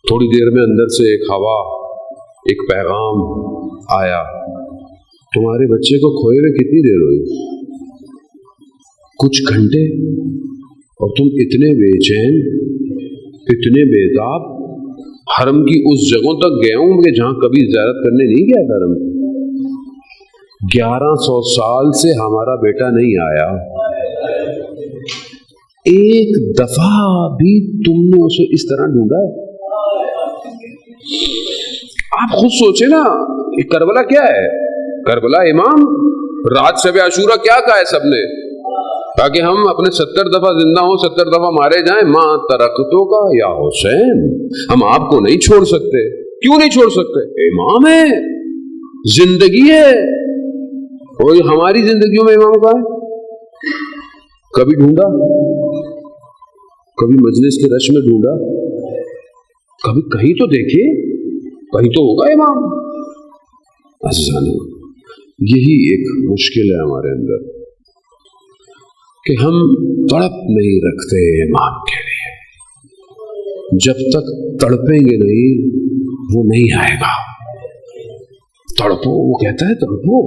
تھوڑی دیر میں اندر سے ایک ہوا، ایک پیغام آیا، تمہارے بچے کو کھوئے ہوئے کتنی دیر ہوئی؟ کچھ گھنٹے، اور تم اتنے بے چین، اتنے بیتاب، حرم کی اس جگہوں تک گیا ہوں کہ جہاں کبھی زیارت کرنے نہیں گیا تھا۔ حرم 1100 سال سے ہمارا بیٹا نہیں آیا، ایک دفعہ بھی تم نے اسے اس طرح ڈھونڈا؟ آپ خود سوچے نا، یہ کربلا کیا ہے؟ کربلا امام، رات شب عاشورہ کیا کہا ہے سب نے؟ تاکہ ہم اپنے 70 دفعہ زندہ ہوں، 70 دفعہ مارے جائیں، ماں ترکتوں کا یا حسین، ہم آپ کو نہیں چھوڑ سکتے۔ کیوں نہیں چھوڑ سکتے؟ امام ہے، زندگی ہے، اور ہماری زندگیوں میں امام کا ہے۔ کبھی ڈھونڈا؟ کبھی مجلس کے رش میں ڈھونڈا؟ کبھی کہیں تو دیکھے، کہیں تو ہوگا امام۔ عزیزان، یہی ایک مشکل ہے ہمارے اندر کہ ہم تڑپ نہیں رکھتے امام کے لیے۔ جب تک تڑپیں گے نہیں وہ نہیں آئے گا۔ تڑپو، وہ کہتا ہے تڑپو۔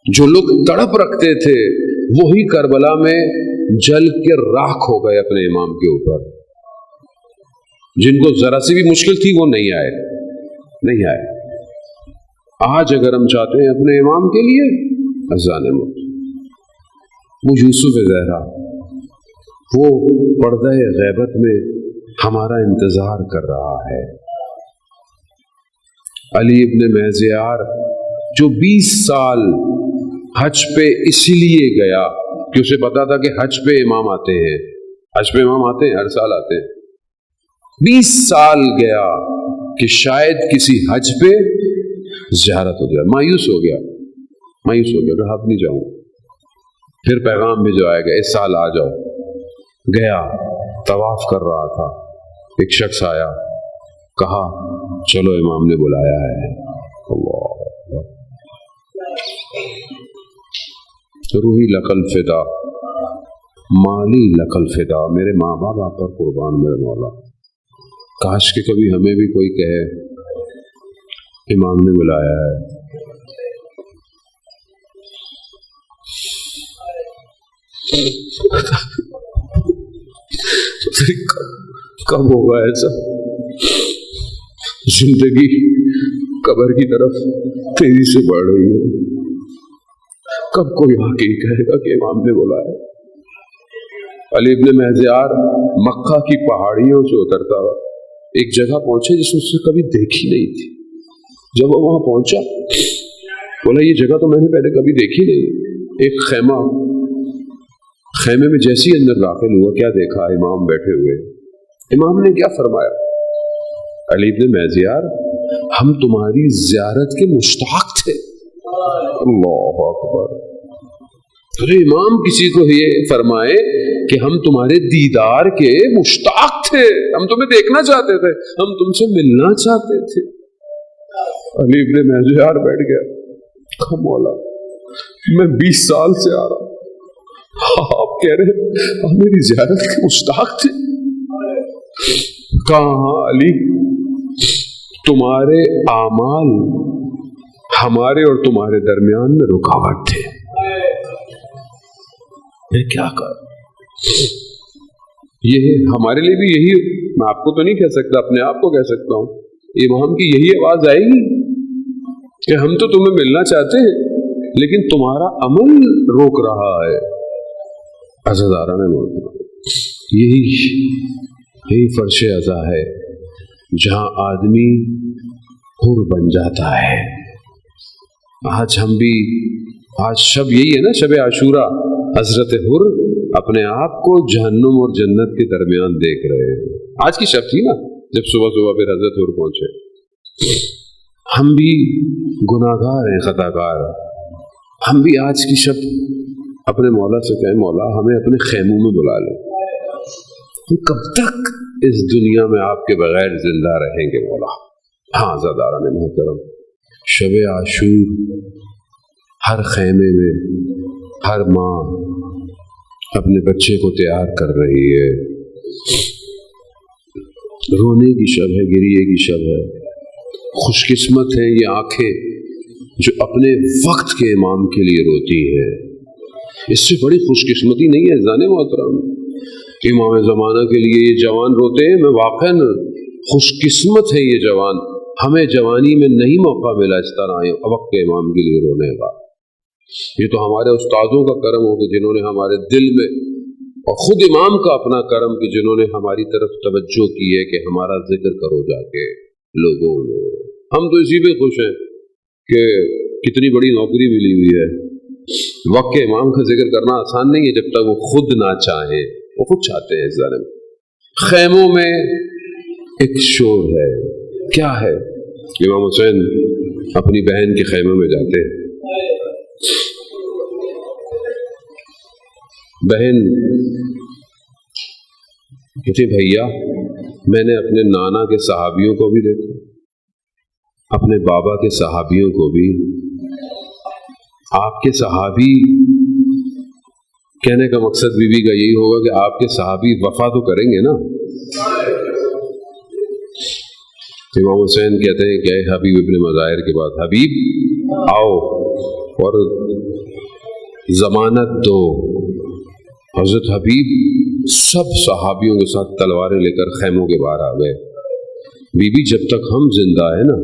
جو لوگ تڑپ رکھتے تھے وہی کربلا میں جل کے راکھ ہو گئے اپنے امام کے اوپر۔ جن کو ذرا سی بھی مشکل تھی وہ نہیں آئے، نہیں آئے۔ آج اگر ہم چاہتے ہیں اپنے امام کے لیے، عزیزان موت، وہ یوسف زہرا، وہ پردہ غیبت میں ہمارا انتظار کر رہا ہے۔ علی ابن مہزیار جو 20 سال حج پہ اسی لیے گیا کہ اسے پتا تھا کہ حج پہ امام آتے ہیں، حج پہ امام آتے ہیں، ہر سال آتے ہیں۔ 20 سال گیا کہ شاید کسی حج پہ زیارت ہو جائے، مایوس ہو گیا، مایوس ہو گیا کہ اب نہیں جاؤں۔ پھر پیغام بھی جو آئے گا، اس سال آ جاؤ۔ گیا، طواف کر رہا تھا، ایک شخص آیا، کہا چلو امام نے بلایا ہے۔ اللہ، روحی لقل فدا، مالی لقل فدا، میرے ماں باپ آپ پر قربان میرے مولا۔ کاش کہ کبھی ہمیں بھی کوئی کہے امام نے بلایا ہے۔ کب ہوگا ایسا؟ زندگی قبر کی طرف تیزی سے بڑھ رہی ہے، کب کوئی واقعی کہے گا کہ امام نے بلایا؟ علی ابن مہزیار مکہ کی پہاڑیوں سے اترتا ہوا ایک جگہ پہنچے جس اس نے کبھی دیکھی نہیں تھی۔ جب وہ وہاں پہنچا بولا یہ جگہ تو میں نے پہلے کبھی دیکھی نہیں۔ ایک خیمہ، خیمے میں جیسے ہی اندر داخل ہوا کیا دیکھا؟ امام بیٹھے ہوئے۔ امام نے کیا فرمایا؟ علی ابن مہزیار، ہم تمہاری زیارت کے مشتاق تھے۔ اللہ اکبر! ارے امام کسی کو یہ فرمائے کہ ہم تمہارے دیدار کے مشتاق تھے، ہم تمہیں دیکھنا چاہتے تھے، ہم تم سے ملنا چاہتے تھے۔ علی ابن مہزیار بیٹھ گیا، مولا میں 20 سال سے آ رہا ہوں، آپ کہہ رہے آپ میری زیارت کے مشتاق تھے؟ کہاں علی، تمہارے اعمال ہمارے اور تمہارے درمیان میں رکاوٹ تھے۔ میں کیا کروں؟ یہ ہمارے لیے بھی یہی، میں آپ کو تو نہیں کہہ سکتا، اپنے آپ کو کہہ سکتا ہوں، امام کی یہی آواز آئے گی کہ ہم تو تمہیں ملنا چاہتے ہیں لیکن تمہارا عمل روک رہا ہے۔ عزاداران موت، یہی فرش عزا ہے جہاں آدمی حر بن جاتا ہے۔ آج ہم بھی، آج شب یہی ہے نا، شب عاشورہ، حضرت حر اپنے آپ کو جہنم اور جنت کے درمیان دیکھ رہے ہیں۔ آج کی شب تھی نا جب صبح صبح پھر حضرت حر پہنچے۔ ہم بھی گناہگار ہیں، خطاکار، ہم بھی آج کی شب اپنے مولا سے کہیں مولا ہمیں اپنے خیموں میں بلا لے، تو کب تک اس دنیا میں آپ کے بغیر زندہ رہیں گے مولا؟ ہاں عزاداران محترم، شب عاشور ہر خیمے میں ہر ماں اپنے بچے کو تیار کر رہی ہے. رونے کی شب ہے، گریے کی شب ہے. خوش قسمت ہیں یہ آنکھیں جو اپنے وقت کے امام کے لیے روتی ہیں. اس سے بڑی خوش قسمتی نہیں ہے عزیزان محترم. امام زمانہ کے لیے یہ جوان روتے ہیں، میں واقعاً خوش قسمت ہے یہ جوان. ہمیں جوانی میں نہیں موقع ملا اس طرح وقت کے امام کے لیے رونے کا. یہ تو ہمارے استادوں کا کرم ہو کہ جنہوں نے ہمارے دل میں، اور خود امام کا اپنا کرم کہ جنہوں نے ہماری طرف توجہ کی ہے کہ ہمارا ذکر کرو جا کے لوگوں میں. ہم تو اسی پہ خوش ہیں کہ کتنی بڑی نوکری ملی ہوئی ہے. وقت کے امام کا ذکر کرنا آسان نہیں ہے جب تک وہ خود نہ چاہیں. وہ خود چاہتے ہیں. اس ظالم خیموں میں ایک شور ہے. کیا ہے؟ امام حسین اپنی بہن کے خیمے میں جاتے ہیں. بہن کہتی بھیا میں نے اپنے نانا کے صحابیوں کو بھی دیکھا، اپنے بابا کے صحابیوں کو بھی. آپ کے صحابی کہنے کا مقصد بیوی کا یہی ہوگا کہ آپ کے صحابی وفا تو کریں گے نا. امام حسین کہتے ہیں کہ اے حبیب ابن مظاہر کے بعد حبیب آؤ اور ضمانت دو. حضرت حبیب سب صحابیوں کے ساتھ تلواریں لے کر خیموں کے باہر آ گئے. بی بی جب تک ہم زندہ ہیں نا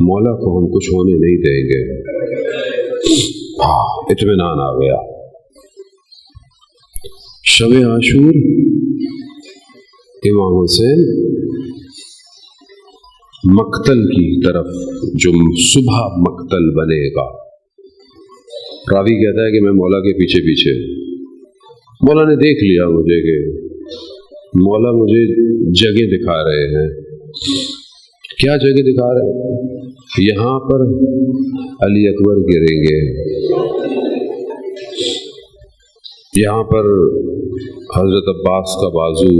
مولا کو ہم کچھ ہونے نہیں دیں گے. اطمینان آ گیا. شب عاشور امام حسین مقتل کی طرف، جو صبح مقتل بنے گا. راوی کہتا ہے کہ میں مولا کے پیچھے پیچھے، مولا نے دیکھ لیا مجھے کہ مولا مجھے جگہ دکھا رہے ہیں. کیا جگہ دکھا رہے ہیں؟ یہاں پر علی اکبر گریں گے، یہاں پر حضرت عباس کا بازو.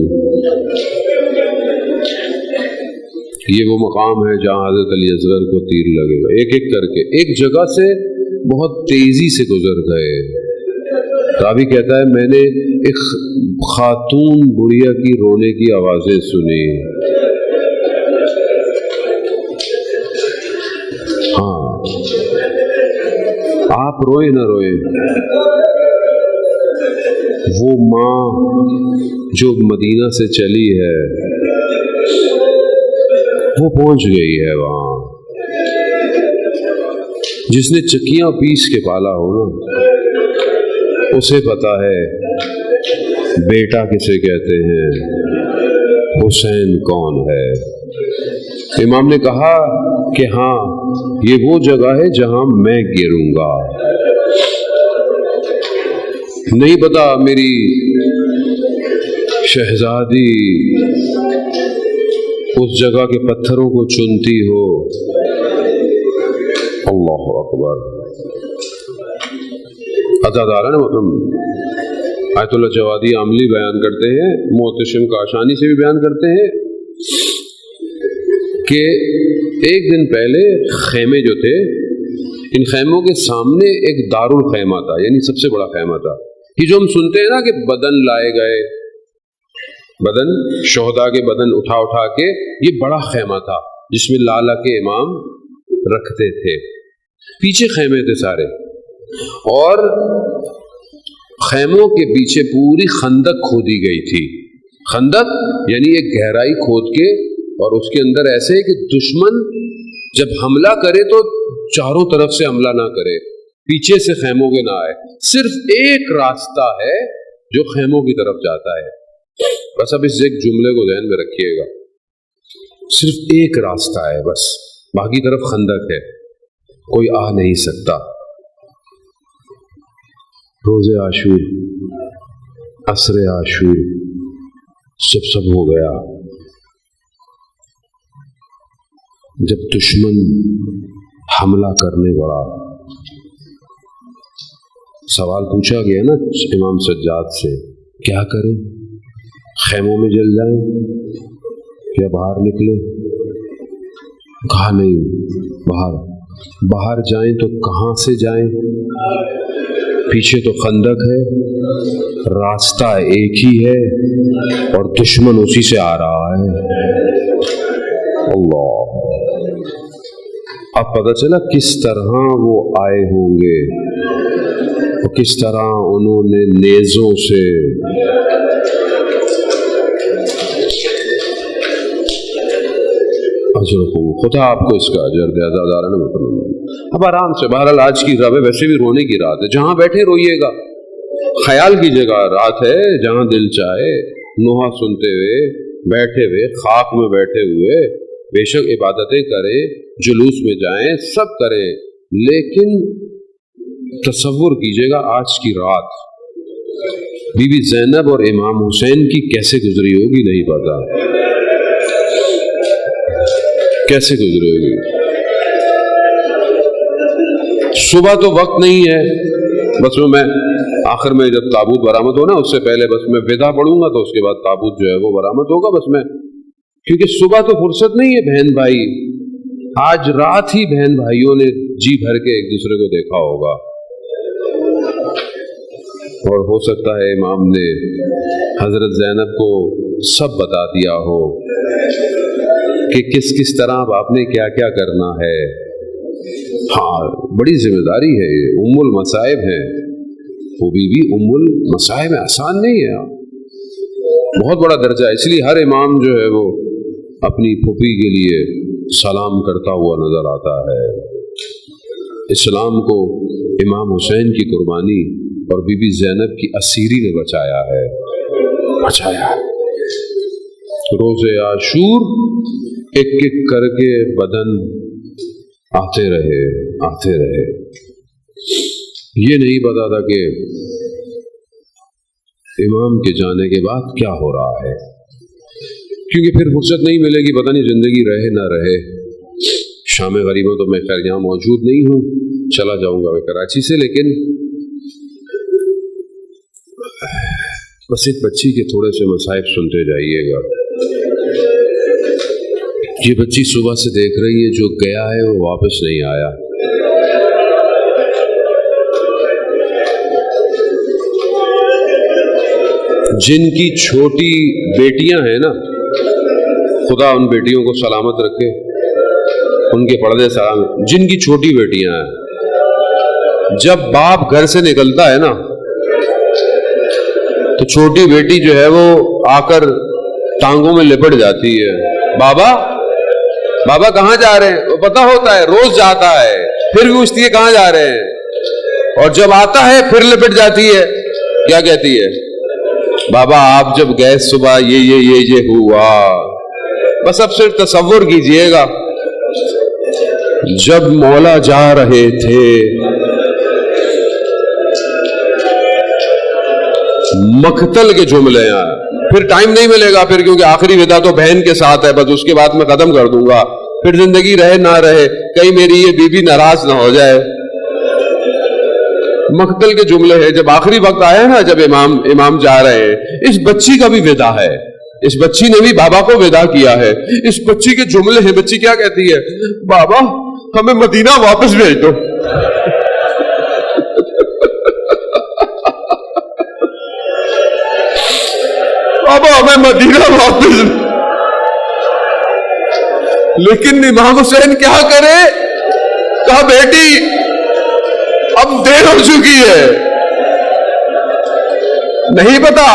یہ وہ مقام ہے جہاں حضرت علی اصغر کو تیر لگے گا. ایک ایک کر کے ایک جگہ سے بہت تیزی سے گزر گئے. راوی کہتا ہے میں نے ایک خاتون بڑھیا کی رونے کی آوازیں سنی. ہاں آپ روئے نہ روئے، وہ ماں جو مدینہ سے چلی ہے وہ پہنچ گئی ہے وہاں. جس نے چکیاں پیس کے پالا ہو نا اسے پتا ہے بیٹا کسے کہتے ہیں، حسین کون ہے. امام نے کہا کہ ہاں یہ وہ جگہ ہے جہاں میں گروں گا. نہیں پتا میری شہزادی اس جگہ کے پتھروں کو چنتی ہو. اللہ اکبر. عزاداران آیت اللہ جوادی عاملی بیان کرتے ہیں، محتشم کاشانی سے بھی بیان کرتے ہیں کہ ایک دن پہلے خیمے جو تھے، ان خیموں کے سامنے ایک دار الخیمہ تھا، یعنی سب سے بڑا خیمہ تھا. یہ جو ہم سنتے ہیں نا کہ بدن لائے گئے، بدن شہداء کے بدن اٹھا اٹھا کے، یہ بڑا خیمہ تھا جس میں لالا کے امام رکھتے تھے. پیچھے خیمے تھے سارے، اور خیموں کے پیچھے پوری خندق کھودی گئی تھی. خندق یعنی ایک گہرائی کھود کے، اور اس کے اندر ایسے کہ دشمن جب حملہ کرے تو چاروں طرف سے حملہ نہ کرے، پیچھے سے خیموں کے نہ آئے. صرف ایک راستہ ہے جو خیموں کی طرف جاتا ہے. بس اب اس ایک جملے کو ذہن میں رکھیے گا، صرف ایک راستہ ہے بس، باقی طرف خندق ہے، کوئی آ نہیں سکتا. روز عاشور، عصر عاشور، سب ہو گیا. جب دشمن حملہ کرنے پڑا، سوال پوچھا گیا نا امام سجاد سے، کیا کریں؟ خیموں میں جل جائیں یا باہر نکلیں؟ کہا نہیں، باہر جائیں تو کہاں سے جائیں؟ پیچھے تو خندق ہے، راستہ ایک ہی ہے اور دشمن اسی سے آ رہا ہے۔ اللہ، اب پتہ چلا کس طرح وہ آئے ہوں گے اور کس طرح انہوں نے نیزوں سے خدا آپ کو اس کا اجر دے، ازادارانہ مطلب۔ اب آرام سے، بہرحال آج کی رات ویسے بھی رونے کی رات ہے، جہاں بیٹھے روئیے گا، خیال کیجیے گا رات ہے جہاں دل چاہے نوحہ سنتے ہوئے بیٹھے ہوئے خاک میں بیٹھے ہوئے بے شک عبادتیں کریں، جلوس میں جائیں، سب کریں، لیکن تصور کیجیے گا آج کی رات بی بی زینب اور امام حسین کی کیسے گزری ہوگی، نہیں پتا کیسے گزرے گی۔ صبح تو وقت نہیں ہے، بس میں آخر میں جب تابوت برآمد ہونا اس سے پہلے بس میں ودا پڑھوں گا تو اس کے بعد تابوت جو ہے وہ برآمد ہوگا، بس میں، کیونکہ صبح تو فرصت نہیں ہے۔ بہن بھائی آج رات ہی بہن بھائیوں نے جی بھر کے ایک دوسرے کو دیکھا ہوگا، اور ہو سکتا ہے امام نے حضرت زینب کو سب بتا دیا ہو کہ کس کس طرح آپ نے کیا کیا کرنا ہے۔ ہاں بڑی ذمہ داری ہے، ام المصائب ہے وہ بیوی، ام المصائب آسان نہیں ہے، بہت بڑا درجہ ہے۔ اس لیے ہر امام جو ہے وہ اپنی پھوپھی کے لیے سلام کرتا ہوا نظر آتا ہے۔ اسلام کو امام حسین کی قربانی اور بی بی زینب کی اسیری نے بچایا ہے، بچایا۔ روز عاشور ایک ایک کر کے بدن آتے رہے، آتے رہے، یہ نہیں پتا تھا کہ امام کے جانے کے بعد کیا ہو رہا ہے، کیونکہ پھر فرصت نہیں ملے گی، پتہ نہیں زندگی رہے نہ رہے۔ شام غریبوں تو میں خیر یہاں موجود نہیں ہوں، چلا جاؤں گا میں کراچی سے، لیکن بس ایک بچی کے تھوڑے سے مصائب سنتے جائیے گا۔ یہ بچی صبح سے دیکھ رہی ہے، جو گیا ہے وہ واپس نہیں آیا۔ جن کی چھوٹی بیٹیاں ہیں نا، خدا ان بیٹیوں کو سلامت رکھے، ان کے پردے سلام، جن کی چھوٹی بیٹیاں ہیں، جب باپ گھر سے نکلتا ہے نا تو چھوٹی بیٹی جو ہے وہ آ کر ٹانگوں میں لپٹ جاتی ہے، بابا بابا کہاں جا رہے ہیں؟ وہ پتا ہوتا ہے روز جاتا ہے، پھر بھی پوچھتی ہے کہاں جا رہے ہیں، اور جب آتا ہے پھر لپٹ جاتی ہے، کیا کہتی ہے؟ بابا آپ جب گئے صبح یہ ہوا۔ بس اب صرف تصور کیجئے گا، جب مولا جا رہے تھے مقتل کے جملے ہیں، پھر ٹائم نہیں ملے گا پھر، کیونکہ آخری ودا تو بہن کے ساتھ ہے، بس اس کے بعد میں ختم کر دوں گا، پھر زندگی رہے نہ رہے، کہیں میری یہ بیوی ناراض نہ ہو جائے۔ مقتل کے جملے ہیں، جب آخری وقت آیا نا، جب امام جا رہے ہیں، اس بچی کا بھی ودا ہے، اس بچی نے بھی بابا کو ودا کیا ہے، اس بچی کے جملے ہیں۔ بچی کیا کہتی ہے؟ بابا ہمیں مدینہ واپس بھیج دو۔ بابا ہمیں مدینہ واپس۔ لیکن امام حسین کیا کرے؟ کہا بیٹی اب دیر ہو چکی ہے، نہیں پتا،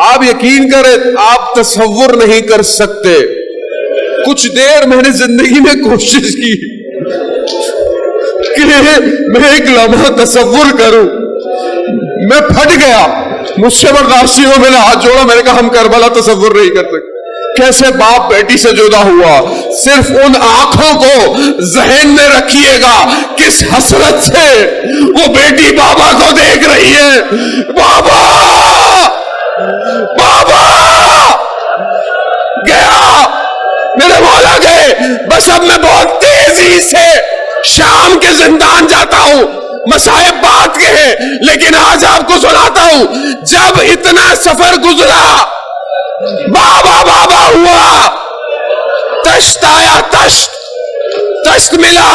آپ یقین کریں آپ تصور نہیں کر سکتے، کچھ دیر میں نے زندگی میں کوشش کی کہ میں ایک لمحہ تصور کروں، میں پھٹ گیا، مجھ سے برداشت نہیں ہوا، میں نے ہاتھ جوڑا، میں نے کہا ہم کربلا تصور نہیں کر سکتے۔ کیسے باپ بیٹی سے جدا ہوا، صرف ان آنکھوں کو ذہن میں رکھیے گا، کس حسرت سے وہ بیٹی بابا کو دیکھ رہی ہے۔ بابا بابا گیا، میرے مولا گئے، بس اب میں بہت تیزی سے شام کے زندان جاتا ہوں۔ مصائب بات کے ہیں، لیکن آج آپ کو سناتا ہوں، جب اتنا سفر گزرا بابا بابا ہوا، تشت آیا، تشت ملا،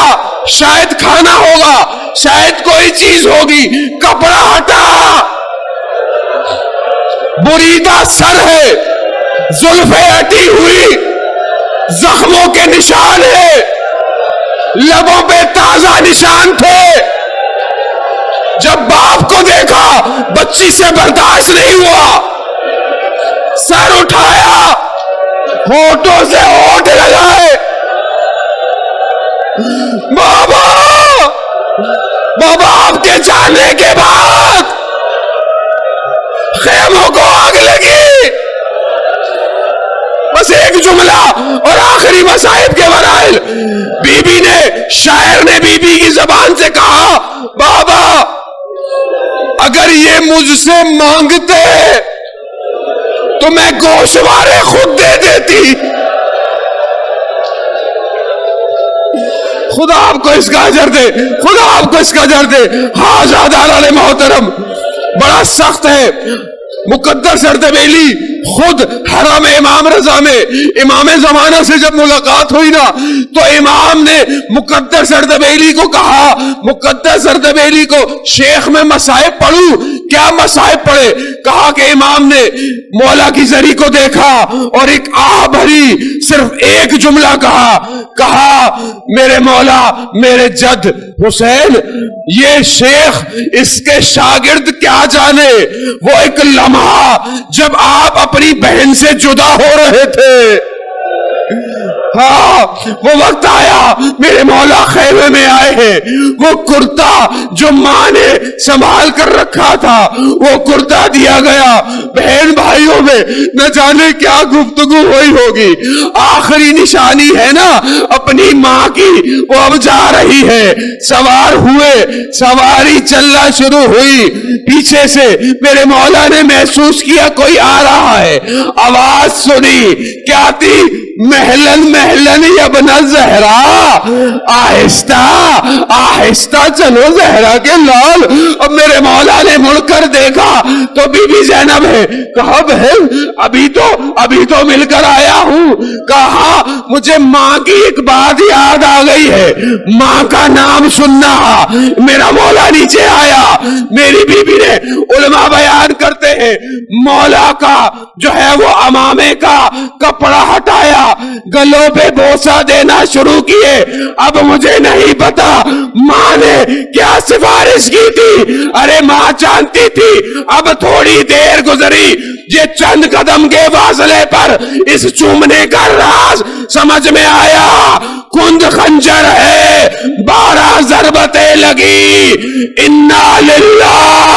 شاید کھانا ہوگا، شاید کوئی چیز ہوگی، کپڑا ہٹا، بریدہ سر ہے، زلفیں ہٹی ہوئی، زخموں کے نشان ہے، لبوں پہ تازہ نشان تھے. جب باپ کو دیکھا بچی سے برداشت نہیں ہوا، سر اٹھایا، ہونٹوں سے ہونٹ لگائے، بابا بابا آپ کے جانے کے بعد خیموں کو آگ لگی. بس ایک جملہ اور آخری مصائب کے مرائل. بی بی نے، شاعر نے بی بی کی زبان سے کہا، بابا اگر یہ مجھ سے مانگتے تو میں گوشوارے خود دے دیتی. خدا آپ کو اس کا اجر دے، خدا آپ کو اس کا اجر دے. ہاں زادہ محترم، بڑا سخت ہے. مقدر سردبیلی خود حرم امام رضا میں امام زمانہ سے جب ملاقات ہوئی نا تو امام نے مقدر سردبیلی کو کہا، مقدر سردبیلی کو، شیخ میں مصائب پڑھوں؟ کیا مصائب پڑھے؟ کہا کہ امام نے مولا کی زری کو دیکھا اور ایک آہ بھری صرف ایک جملہ کہا میرے مولا، میرے جد حسین، یہ شیخ اس کے شاگرد کیا جانے وہ ایک لمحہ جب آپ اپنی بہن سے جدا ہو رہے تھے. ہاں وہ وقت آیا، میرے مولا خیمے میں آئے ہیں، وہ کرتا جو ماں نے سنبھال کر رکھا تھا وہ کرتا دیا گیا. بہن بھائیوں میں نہ جانے کیا گفتگو ہوئی ہوگی. آخری نشانی ہے نا اپنی ماں کی، وہ اب جا رہی ہے. سوار ہوئے، سواری چلنا شروع ہوئی. پیچھے سے میرے مولا نے محسوس کیا کوئی آ رہا ہے. آواز سنی، کیا تھی؟ محلن محلن ابن زہرا، آہستہ آہستہ چلو زہرا کے لال. اب میرے مولا نے مڑ کر دیکھا تو بی بی زینب ہے. کہا بہن ابھی تو مل کر آیا ہوں. کہا مجھے ماں کی ایک بات یاد آ گئی ہے، ماں کا نام سننا. میرا مولا نیچے آیا. میری بی بی نے، علماء بیان کرتے ہیں، مولا کا جو ہے وہ امامے کا کپڑا ہٹایا، گلوں پہ بوسہ دینا شروع کیے. اب مجھے نہیں پتا ماں نے کیا سفارش کی تھی. ارے ماں جانتی تھی. اب تھوڑی دیر گزری، یہ چند قدم کے فاصلے پر اس چومنے کا راز سمجھ میں آیا. کند خنجر ہے، 12 ضربتیں لگی. انا للہ